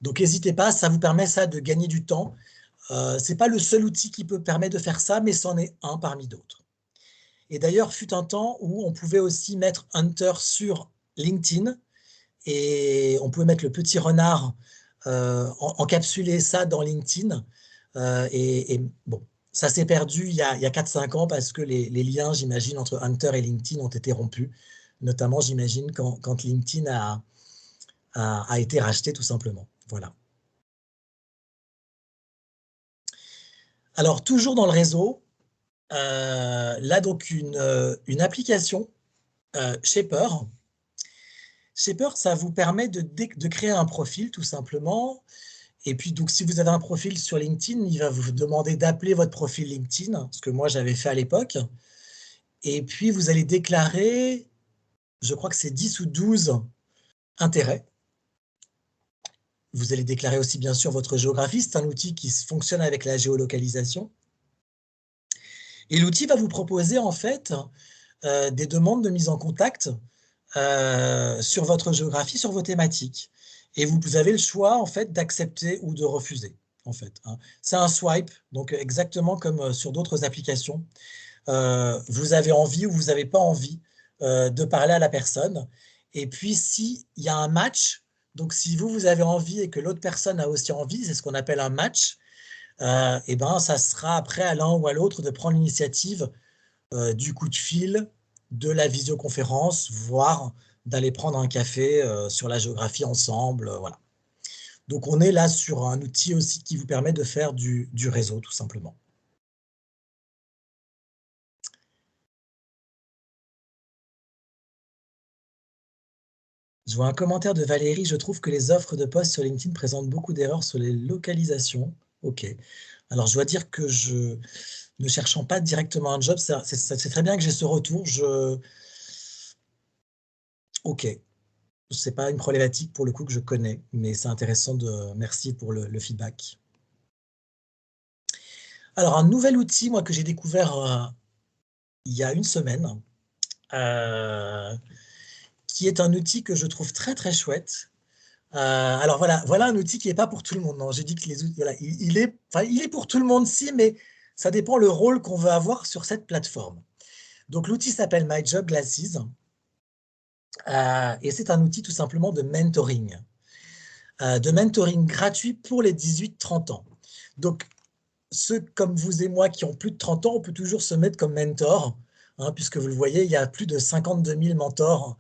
Donc, n'hésitez pas, ça vous permet ça de gagner du temps. Ce n'est pas le seul outil qui peut permettre de faire ça, mais c'en est un parmi d'autres. Et d'ailleurs, fut un temps où on pouvait aussi mettre Hunter sur LinkedIn et on pouvait mettre le petit renard, encapsuler ça dans LinkedIn. Et bon, ça s'est perdu il y a 4-5 ans parce que les liens, j'imagine, entre Hunter et LinkedIn ont été rompus, notamment, j'imagine, quand LinkedIn a été racheté, tout simplement. Voilà. Alors, toujours dans le réseau, là, donc, une application, Shaper. Shaper, ça vous permet de créer un profil, tout simplement. Et puis, donc, si vous avez un profil sur LinkedIn, il va vous demander d'appeler votre profil LinkedIn, ce que moi, j'avais fait à l'époque. Et puis, vous allez déclarer, je crois que c'est 10 ou 12 intérêts. Vous allez déclarer aussi, bien sûr, votre géographie. C'est un outil qui fonctionne avec la géolocalisation. Et l'outil va vous proposer, en fait, des demandes de mise en contact sur votre géographie, sur vos thématiques. Et vous avez le choix, en fait, d'accepter ou de refuser, en fait. C'est un swipe, donc exactement comme sur d'autres applications. Vous avez envie ou vous n'avez pas envie de parler à la personne. Et puis, s'il y a un match, donc si vous avez envie et que l'autre personne a aussi envie, c'est ce qu'on appelle un match, et ben, ça sera après à l'un ou à l'autre de prendre l'initiative du coup de fil, de la visioconférence, voire d'aller prendre un café sur la géographie ensemble, voilà. Donc on est là sur un outil aussi qui vous permet de faire du réseau, tout simplement. Je vois un commentaire de Valérie: «Je trouve que les offres de poste sur LinkedIn présentent beaucoup d'erreurs sur les localisations». OK. Alors, je dois dire que ne cherchant pas directement un job, c'est très bien que j'ai ce retour. OK, c'est pas une problématique pour le coup que je connais, mais c'est intéressant merci pour le feedback. Alors, un nouvel outil, moi, que j'ai découvert, il y a une semaine, heu, qui est un outil que je trouve très, très chouette. Alors voilà un outil qui est pas pour tout le monde. Non, j'ai dit que les outils voilà, il est pour tout le monde si, mais ça dépend le rôle qu'on veut avoir sur cette plateforme. Donc l'outil s'appelle My Job Glasses, et c'est un outil tout simplement de mentoring gratuit pour les 18-30 ans. Donc ceux comme vous et moi qui ont plus de 30 ans, on peut toujours se mettre comme mentor, hein, puisque vous le voyez, il y a plus de 52 000 mentors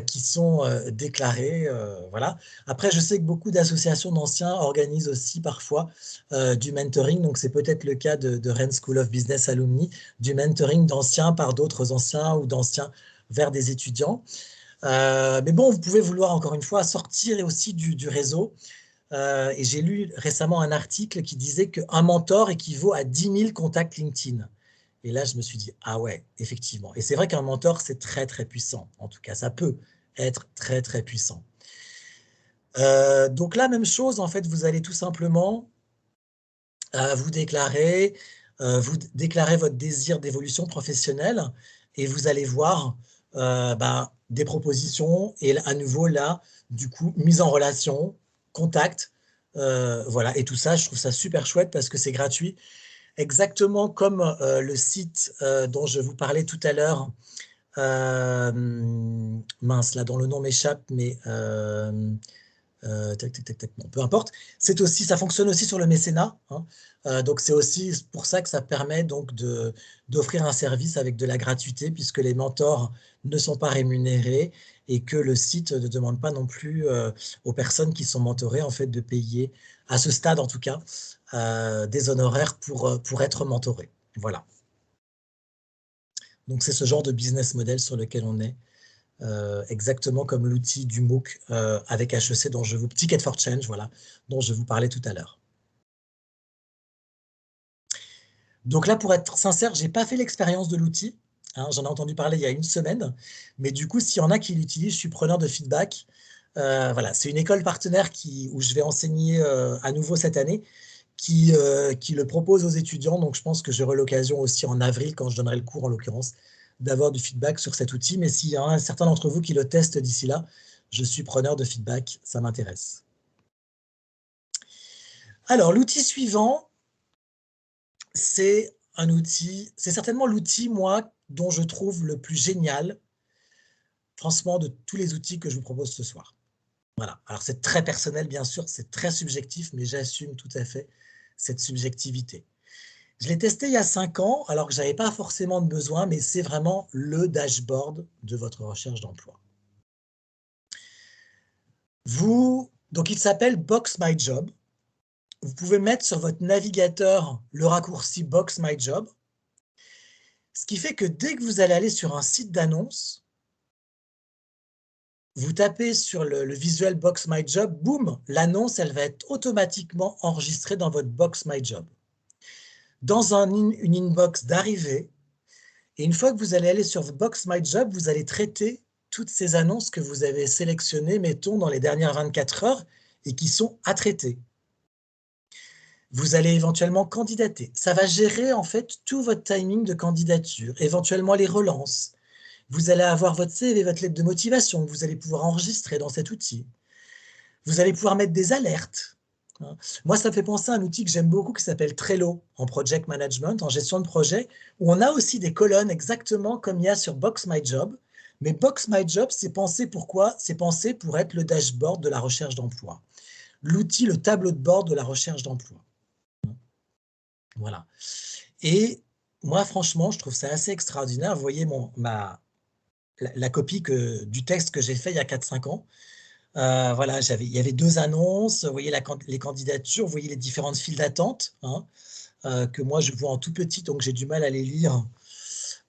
qui sont déclarés. Voilà. Après, je sais que beaucoup d'associations d'anciens organisent aussi parfois du mentoring, donc c'est peut-être le cas de Rennes School of Business Alumni, du mentoring d'anciens par d'autres anciens ou d'anciens vers des étudiants. Mais bon, vous pouvez vouloir encore une fois sortir aussi du réseau. Et j'ai lu récemment un article qui disait qu'un mentor équivaut à 10 000 contacts LinkedIn. Et là, je me suis dit, ah ouais, effectivement. Et c'est vrai qu'un mentor, c'est très, très puissant. En tout cas, ça peut être très, très puissant. Donc là, même chose, en fait, vous allez tout simplement vous déclarer votre désir d'évolution professionnelle et vous allez voir des propositions et à nouveau là, du coup, mise en relation, contact, voilà. Et tout ça, je trouve ça super chouette parce que c'est gratuit, exactement comme le site dont je vous parlais tout à l'heure. Mince, là, dont le nom m'échappe, mais tac, tac, tac, tac, bon, peu importe. Ça fonctionne aussi sur le mécénat, hein. Donc c'est aussi pour ça que ça permet donc d'offrir un service avec de la gratuité, puisque les mentors ne sont pas rémunérés et que le site ne demande pas non plus aux personnes qui sont mentorées en fait de payer, à ce stade en tout cas, des honoraires pour être mentoré. Voilà. Donc c'est ce genre de business model sur lequel on est. Exactement comme l'outil du MOOC avec HEC Ticket for Change, voilà, dont je vous parlais tout à l'heure. Donc là, pour être sincère, j'ai pas fait l'expérience de l'outil, hein, j'en ai entendu parler il y a une semaine, mais du coup, s'il y en a qui l'utilisent, je suis preneur de feedback. Voilà, c'est une école partenaire où je vais enseigner à nouveau cette année, qui le propose aux étudiants, donc je pense que j'aurai l'occasion aussi en avril, quand je donnerai le cours en l'occurrence, d'avoir du feedback sur cet outil, mais s'il y en a certains d'entre vous qui le testent d'ici là, je suis preneur de feedback, ça m'intéresse. Alors, l'outil suivant, c'est certainement l'outil, moi, dont je trouve le plus génial, franchement, de tous les outils que je vous propose ce soir. Voilà. Alors, c'est très personnel, bien sûr, c'est très subjectif, mais j'assume tout à fait cette subjectivité. Je l'ai testé il y a 5 ans, alors que je n'avais pas forcément de besoin, mais c'est vraiment le dashboard de votre recherche d'emploi. Donc il s'appelle Box My Job. Vous pouvez mettre sur votre navigateur le raccourci Box My Job, ce qui fait que dès que vous allez aller sur un site d'annonce, vous tapez sur le visuel Box My Job, boum, l'annonce, elle va être automatiquement enregistrée dans votre Box My Job. Dans une inbox d'arrivée, et une fois que vous allez aller sur Box My Job, vous allez traiter toutes ces annonces que vous avez sélectionnées, mettons, dans les dernières 24 heures et qui sont à traiter. Vous allez éventuellement candidater. Ça va gérer en fait tout votre timing de candidature, éventuellement les relances. Vous allez avoir votre CV, votre lettre de motivation que vous allez pouvoir enregistrer dans cet outil. Vous allez pouvoir mettre des alertes. Moi, ça me fait penser à un outil que j'aime beaucoup qui s'appelle Trello en project management, en gestion de projet, où on a aussi des colonnes exactement comme il y a sur Box My Job. Mais Box My Job, c'est pensé pour quoi? C'est pensé pour être le dashboard de la recherche d'emploi. L'outil, le tableau de bord de la recherche d'emploi. Voilà. Et moi, franchement, je trouve ça assez extraordinaire. Vous voyez la copie du texte que j'ai fait il y a 4-5 ans. Voilà, il y avait 2 annonces, vous voyez les candidatures, vous voyez les différentes files d'attente, hein, que moi je vois en tout petit, donc j'ai du mal à les lire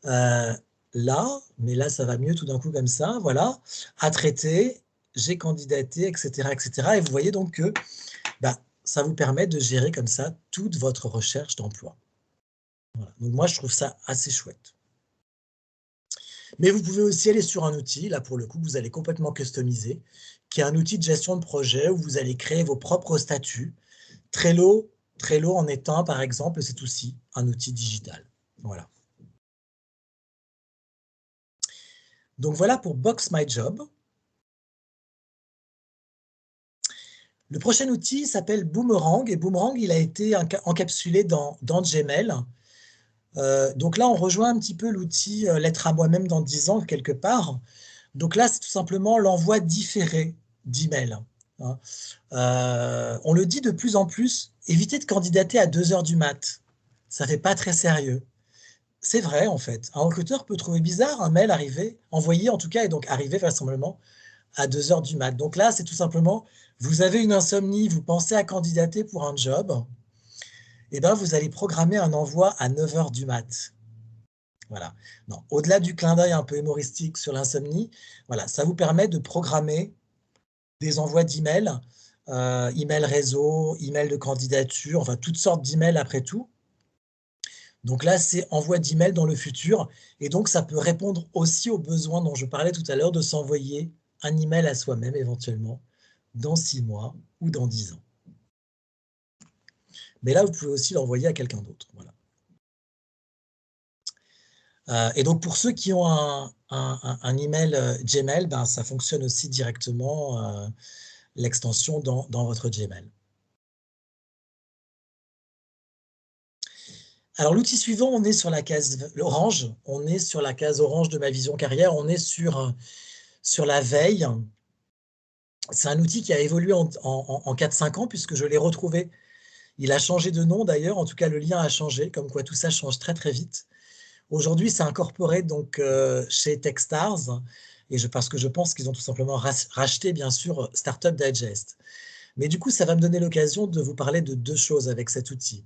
là, mais là ça va mieux tout d'un coup comme ça, voilà. À traiter, j'ai candidaté, et cetera, et cetera. Et vous voyez donc que bah, ça vous permet de gérer comme ça toute votre recherche d'emploi. Voilà. Donc moi, je trouve ça assez chouette. Mais vous pouvez aussi aller sur un outil, là pour le coup, que vous allez complètement customiser, qui est un outil de gestion de projet où vous allez créer vos propres statuts. Trello en est un, par exemple, c'est aussi un outil digital. Voilà. Donc voilà pour Box My Job. Le prochain outil s'appelle Boomerang et Boomerang, il a été encapsulé dans Gmail. Donc là, on rejoint un petit peu l'outil Lettre à moi-même dans 10 ans, quelque part. Donc là, c'est tout simplement l'envoi différé d'emails. Hein. On le dit de plus en plus, évitez de candidater à 2 heures du mat. Ça fait pas très sérieux. C'est vrai, en fait. Un recruteur peut trouver bizarre un mail envoyé en tout cas, et donc arrivé vraisemblablement à 2 heures du mat. Donc là, c'est tout simplement, vous avez une insomnie, vous pensez à candidater pour un job, et ben vous allez programmer un envoi à 9 heures du mat. Voilà. Non, au-delà du clin d'œil un peu humoristique sur l'insomnie, voilà, ça vous permet de programmer des envois d'emails, email réseau, email de candidature, enfin toutes sortes d'emails après tout. Donc là, c'est envoi d'emails dans le futur et donc ça peut répondre aussi aux besoins dont je parlais tout à l'heure de s'envoyer un email à soi-même éventuellement dans 6 mois ou dans 10 ans. Mais là, vous pouvez aussi l'envoyer à quelqu'un d'autre, voilà. Et donc pour ceux qui ont un email, Gmail, ben, ça fonctionne aussi directement, l'extension dans votre Gmail. Alors l'outil suivant, on est sur la case orange, on est sur la case orange de ma vision carrière, on est sur la veille. C'est un outil qui a évolué en 4-5 ans puisque je l'ai retrouvé. Il a changé de nom d'ailleurs, en tout cas le lien a changé, comme quoi tout ça change très, très vite. Aujourd'hui, c'est incorporé donc chez Techstars parce que je pense qu'ils ont tout simplement racheté bien sûr Startup Digest. Mais du coup, ça va me donner l'occasion de vous parler de 2 choses avec cet outil.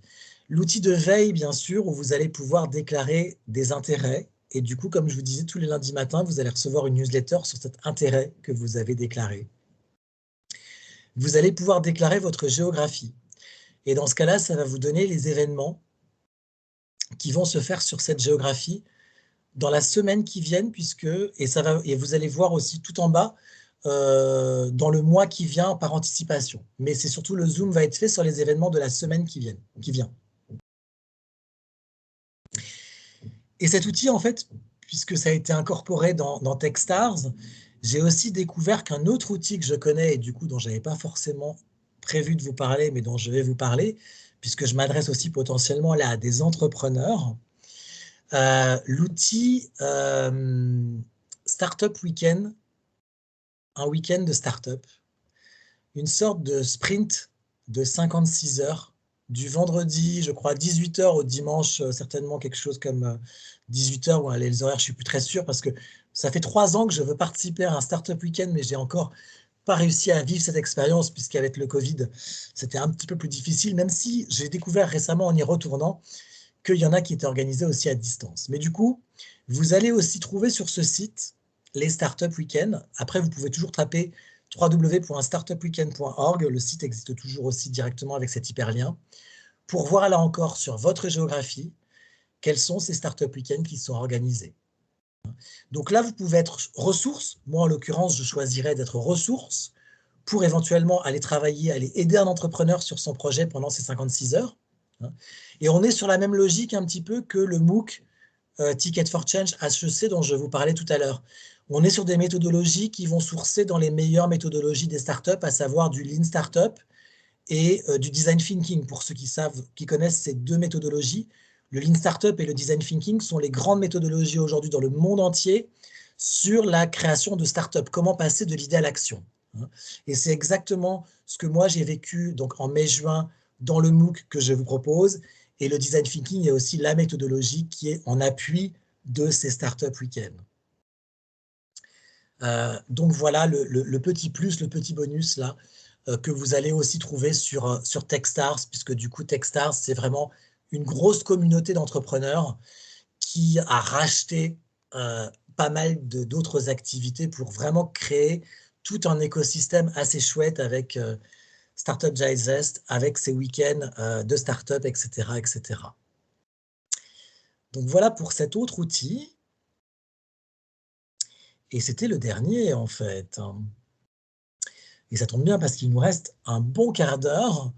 L'outil de veille, bien sûr, où vous allez pouvoir déclarer des intérêts et du coup, comme je vous disais, tous les lundis matins, vous allez recevoir une newsletter sur cet intérêt que vous avez déclaré. Vous allez pouvoir déclarer votre géographie et dans ce cas-là, ça va vous donner les événements qui vont se faire sur cette géographie dans la semaine qui viennent et vous allez voir aussi tout en bas, dans le mois qui vient par anticipation. Mais c'est surtout le zoom va être fait sur les événements de la semaine qui vient. Et cet outil, en fait, puisque ça a été incorporé dans Techstars, j'ai aussi découvert qu'un autre outil que je connais et du coup dont je n'avais pas forcément prévu de vous parler, mais dont je vais vous parler, puisque je m'adresse aussi potentiellement là à des entrepreneurs, l'outil Startup Weekend, un week-end de start-up, une sorte de sprint de 56 heures, du vendredi, je crois, 18 heures au dimanche, certainement quelque chose comme 18 heures, ou les horaires, je ne suis plus très sûr, parce que ça fait 3 ans que je veux participer à un Startup Weekend, mais j'ai encore pas réussi à vivre cette expérience, puisqu'avec le Covid, c'était un petit peu plus difficile, même si j'ai découvert récemment en y retournant qu'il y en a qui étaient organisés aussi à distance. Mais du coup, vous allez aussi trouver sur ce site les Startup Weekend. Après, vous pouvez toujours taper www.startupweekend.org. Le site existe toujours aussi directement avec cet hyperlien pour voir là encore sur votre géographie quels sont ces Startup Weekend qui sont organisés. Donc là, vous pouvez être ressource. Moi, en l'occurrence, je choisirais d'être ressource pour éventuellement aller travailler, aller aider un entrepreneur sur son projet pendant ces 56 heures. Et on est sur la même logique un petit peu que le MOOC Ticket for Change HEC dont je vous parlais tout à l'heure. On est sur des méthodologies qui vont sourcer dans les meilleures méthodologies des startups, à savoir du Lean Startup et du Design Thinking. Pour ceux qui connaissent ces 2 méthodologies, le Lean Startup et le Design Thinking sont les grandes méthodologies aujourd'hui dans le monde entier sur la création de startups, comment passer de l'idée à l'action. Et c'est exactement ce que moi j'ai vécu donc en mai-juin dans le MOOC que je vous propose. Et le Design Thinking est aussi la méthodologie qui est en appui de ces Startup Weekend. Donc voilà le petit plus, le petit bonus là, que vous allez aussi trouver sur Techstars, puisque du coup Techstars, c'est vraiment une grosse communauté d'entrepreneurs qui a racheté pas mal d'autres activités pour vraiment créer tout un écosystème assez chouette avec Startup Digest avec ses week-ends de startup, etc., etc. Donc voilà pour cet autre outil. Et c'était le dernier, en fait. Et ça tombe bien parce qu'il nous reste un bon quart d'heure.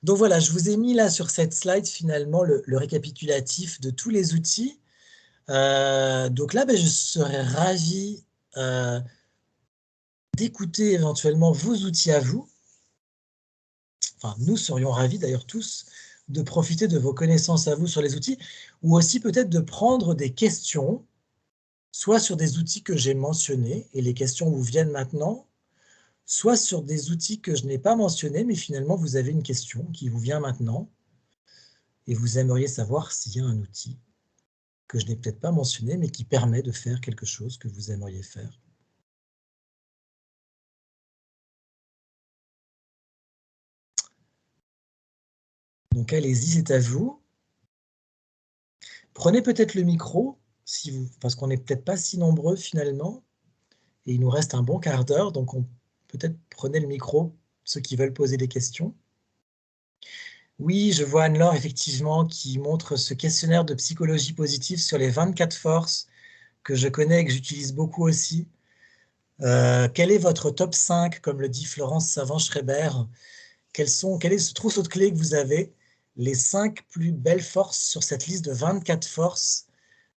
Donc voilà, je vous ai mis là sur cette slide finalement le récapitulatif de tous les outils. Donc là, je serais ravi d'écouter éventuellement vos outils à vous. Enfin, nous serions ravis d'ailleurs tous de profiter de vos connaissances à vous sur les outils, ou aussi peut-être de prendre des questions, soit sur des outils que j'ai mentionnés, et les questions vous viennent maintenant, soit sur des outils que je n'ai pas mentionnés, mais finalement vous avez une question qui vous vient maintenant, et vous aimeriez savoir s'il y a un outil que je n'ai peut-être pas mentionné, mais qui permet de faire quelque chose que vous aimeriez faire. Donc allez-y, c'est à vous. Prenez peut-être le micro, si vous, parce qu'on n'est peut-être pas si nombreux finalement, et il nous reste un bon quart d'heure, donc peut-être prenez le micro, ceux qui veulent poser des questions. Oui, je vois Anne-Laure, effectivement, qui montre ce questionnaire de psychologie positive sur les 24 forces que je connais et que j'utilise beaucoup aussi. Quel est votre top 5, comme le dit Florence Savant-Schreiber? Quel est ce trousseau de clés que vous avez, les 5 plus belles forces sur cette liste de 24 forces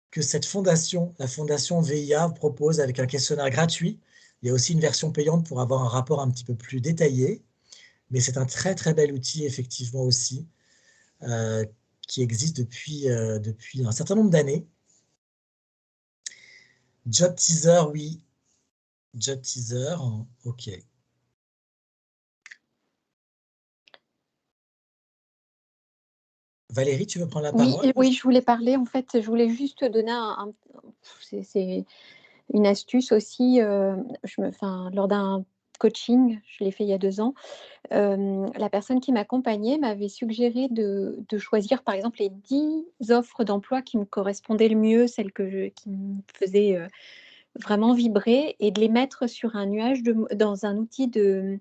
que cette fondation, la fondation VIA, propose avec un questionnaire gratuit. Il y a aussi une version payante pour avoir un rapport un petit peu plus détaillé, mais c'est un très très bel outil effectivement aussi, qui existe depuis un certain nombre d'années. Job Teaser, oui. Job Teaser, ok. Valérie, tu veux prendre la Oui, parole? oui, je voulais parler, en fait, je voulais juste donner c'est une astuce aussi, lors d'un coaching, je l'ai fait il y a 2 ans, la personne qui m'accompagnait m'avait suggéré de choisir, par exemple, les 10 offres d'emploi qui me correspondaient le mieux, celles qui me faisaient, vraiment vibrer, et de les mettre sur un nuage dans un outil de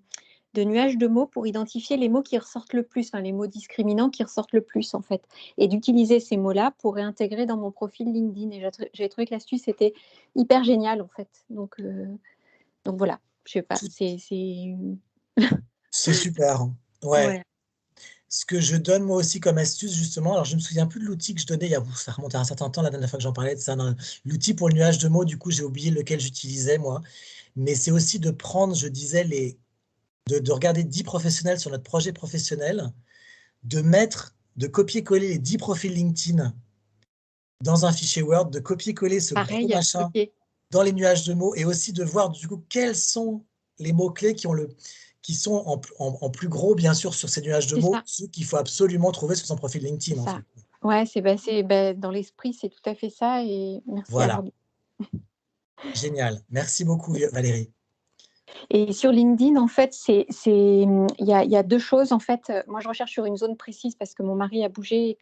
nuage de mots pour identifier les mots qui ressortent le plus, enfin les mots discriminants qui ressortent le plus, en fait, et d'utiliser ces mots-là pour réintégrer dans mon profil LinkedIn, et j'ai trouvé que l'astuce était hyper géniale, en fait, donc voilà, je sais pas, c'est C'est super, ouais. ouais. Ce que je donne moi aussi comme astuce justement, alors je me souviens plus de l'outil que je donnais, ça remonte à un certain temps, la dernière fois que j'en parlais de ça, l'outil pour le nuage de mots, du coup, j'ai oublié lequel j'utilisais moi. Mais c'est aussi de prendre, je disais, de regarder 10 professionnels sur notre projet professionnel, de copier-coller les 10 profils LinkedIn dans un fichier Word, de copier-coller ce gros Pareil, machin OK, dans les nuages de mots, et aussi de voir du coup quels sont les mots-clés qui sont en plus gros, bien sûr, sur ces nuages de c'est mots, ça, ceux qu'il faut absolument trouver sur son profil c'est LinkedIn, en ça. fait. Ouais, dans l'esprit, c'est tout à fait ça, et merci alors. Voilà, génial. Merci beaucoup Valérie. Et sur LinkedIn, en fait, il y a 2 choses, en fait. Moi, je recherche sur une zone précise parce que mon mari a bougé et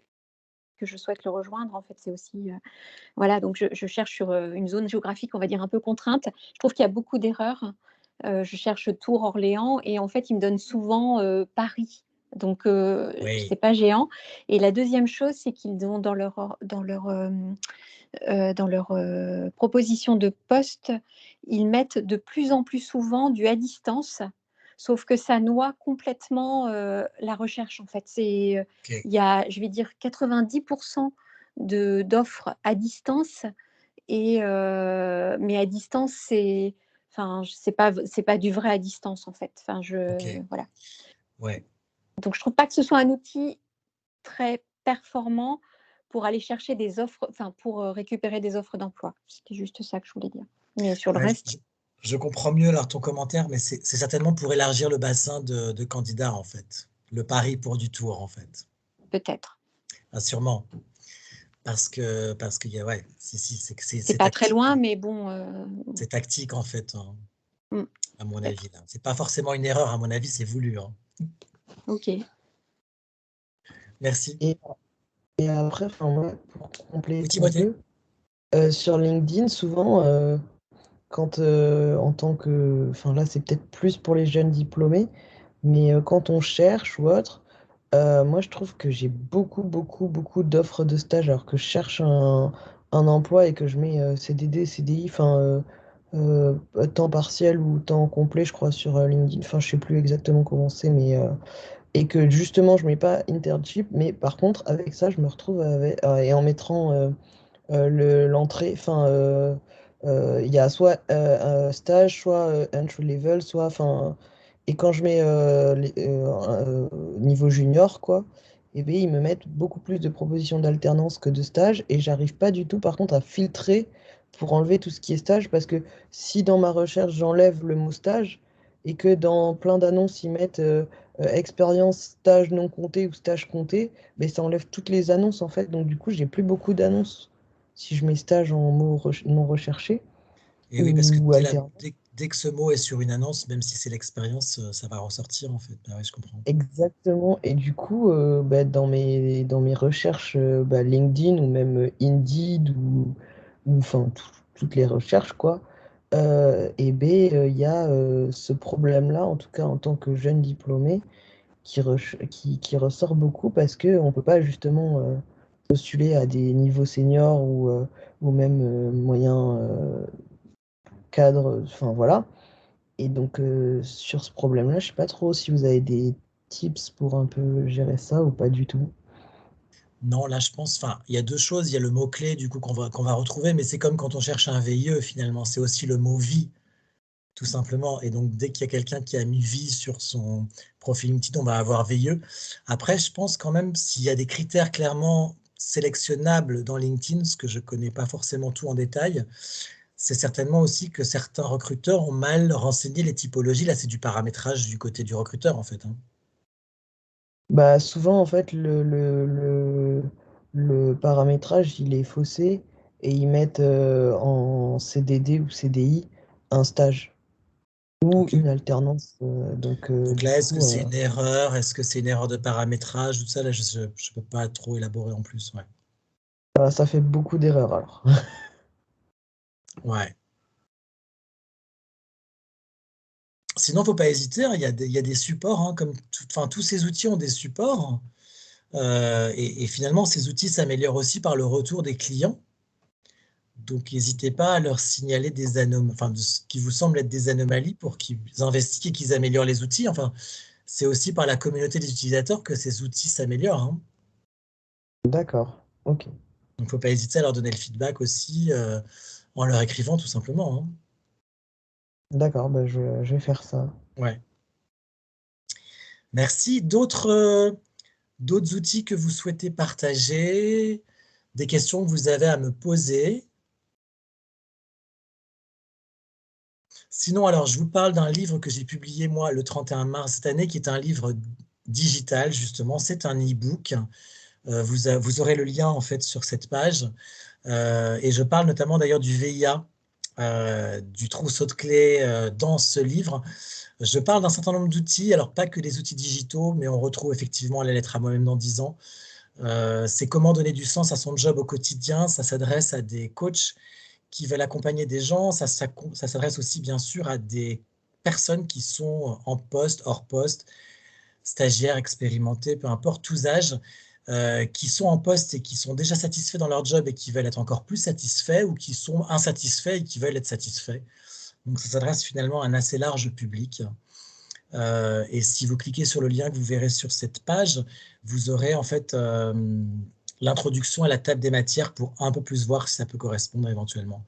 que je souhaite le rejoindre. En fait, c'est aussi, voilà, donc je cherche sur, une zone géographique, on va dire, un peu contrainte. Je trouve qu'il y a beaucoup d'erreurs. Je cherche Tours, Orléans, et en fait, il me donne souvent, Paris. Donc Oui, c'est pas géant. Et la deuxième chose, c'est qu'ils ont dans leur proposition de poste, ils mettent de plus en plus souvent du à distance, sauf que ça noie complètement, la recherche, en fait. OK. Il y a, je vais dire, 90 d'offres à distance, mais à distance, c'est pas du vrai à distance, en fait. OK, Voilà. ouais. Donc je trouve pas que ce soit un outil très performant pour aller chercher des offres, enfin pour, récupérer des offres d'emploi. C'était juste ça que je voulais dire. Mais sur le Ouais, reste, je comprends mieux alors ton commentaire, mais c'est certainement pour élargir le bassin de candidats, en fait. Le pari pour du tour, en fait. peut-être. Ah, sûrement, parce qu'il y a, ouais, si, C'est c'est pas très tactique, loin, mais bon, c'est tactique, en fait, hein, mmh, à mon avis, peut-être. là. C'est pas forcément une erreur, à mon avis, c'est voulu, hein. OK. Merci. Et, et après, enfin, moi, pour Oui, compléter un Timothée? peu, sur LinkedIn, souvent, quand en tant que, enfin là, c'est peut-être plus pour les jeunes diplômés, Mais quand on cherche ou autre, moi, je trouve que j'ai beaucoup, beaucoup, beaucoup d'offres de stage alors que je cherche un emploi et que je mets CDD, CDI, enfin, temps partiel ou temps complet, je crois, sur LinkedIn. Enfin, je sais plus exactement comment c'est, mais et que justement, je mets pas internship. Mais par contre, avec ça, je me retrouve avec, et en mettant l'entrée, enfin, il y a soit un stage, soit entry level, soit, enfin, et quand je mets niveau junior, quoi, et bien, ils me mettent beaucoup plus de propositions d'alternance que de stage, et j'arrive pas du tout, par contre, à filtrer pour enlever tout ce qui est stage, parce que si dans ma recherche, j'enlève le mot stage, et que dans plein d'annonces, ils mettent expérience, stage non compté ou stage compté, mais ça enlève toutes les annonces, en fait, donc du coup, j'ai plus beaucoup d'annonces si je mets stage en mots non recherchés Et oui, parce que ou alternance. dès que ce mot est sur une annonce, même si c'est l'expérience, ça va ressortir en fait. Ah ouais, je comprends. Exactement. Et du coup, bah, dans mes recherches bah, LinkedIn ou même Indeed ou enfin toutes les recherches, quoi, et ben il y a ce problème-là, en tout cas en tant que jeune diplômé, qui ressort beaucoup parce qu'on ne peut pas justement postuler à des niveaux seniors ou même moyens cadres, enfin voilà. Et donc, sur ce problème-là, je sais pas trop si vous avez des tips pour un peu gérer ça ou pas du tout. Non, là, je pense, enfin, il y a deux choses. Il y a le mot-clé, du coup, qu'on va retrouver, mais c'est comme quand on cherche un VIE, finalement. C'est aussi le mot vie, tout simplement. Et donc, dès qu'il y a quelqu'un qui a mis vie sur son profil LinkedIn, on va avoir VIE. Après, je pense quand même, s'il y a des critères clairement sélectionnables dans LinkedIn, ce que je connais pas forcément tout en détail, c'est certainement aussi que certains recruteurs ont mal renseigné les typologies. Là, c'est du paramétrage du côté du recruteur, en fait, hein. Bah, souvent, en fait, le paramétrage, il est faussé et ils mettent en CDD ou CDI un stage ou Ok. une alternance. Donc, Donc du là, est-ce que coup, c'est une erreur? Est-ce que c'est une erreur de paramétrage? Tout ça, là, je ne peux pas trop élaborer en plus. Ouais. bah, ça fait beaucoup d'erreurs alors. Ouais. Sinon, faut pas hésiter, hein, il y a des supports, hein, comme enfin, tous ces outils ont des supports. Et finalement, ces outils s'améliorent aussi par le retour des clients. Donc, n'hésitez pas à leur signaler des anomalies, enfin, de ce qui vous semble être des anomalies pour qu'ils investiguent et qu'ils améliorent les outils. Enfin, c'est aussi par la communauté des utilisateurs que ces outils s'améliorent, hein. D'accord, Ok. Donc, il ne faut pas hésiter à leur donner le feedback aussi en leur écrivant tout simplement, hein. D'accord, bah, je vais faire ça. Ouais. Merci. D'autres outils que vous souhaitez partager, des questions que vous avez à me poser. Sinon, alors, je vous parle d'un livre que j'ai publié, moi, le 31 mars cette année, qui est un livre digital, justement. C'est un e-book. Vous aurez le lien, en fait, sur cette page. Et je parle notamment, d'ailleurs, du VIA, du trousseau de clés dans ce livre. Je parle d'un certain nombre d'outils, alors pas que des outils digitaux, mais on retrouve effectivement la lettre à moi-même dans 10 ans. C'est comment donner du sens à son job au quotidien. Ça s'adresse à des coachs qui veulent accompagner des gens. Ça s'adresse aussi, bien sûr, à des personnes qui sont en poste, hors poste, stagiaires, expérimentés, peu importe, tous âges, qui sont en poste et qui sont déjà satisfaits dans leur job et qui veulent être encore plus satisfaits, ou qui sont insatisfaits et qui veulent être satisfaits. Donc, ça s'adresse finalement à un assez large public. Et si vous cliquez sur le lien que vous verrez sur cette page, vous aurez en fait l'introduction à la table des matières pour un peu plus voir si ça peut correspondre éventuellement.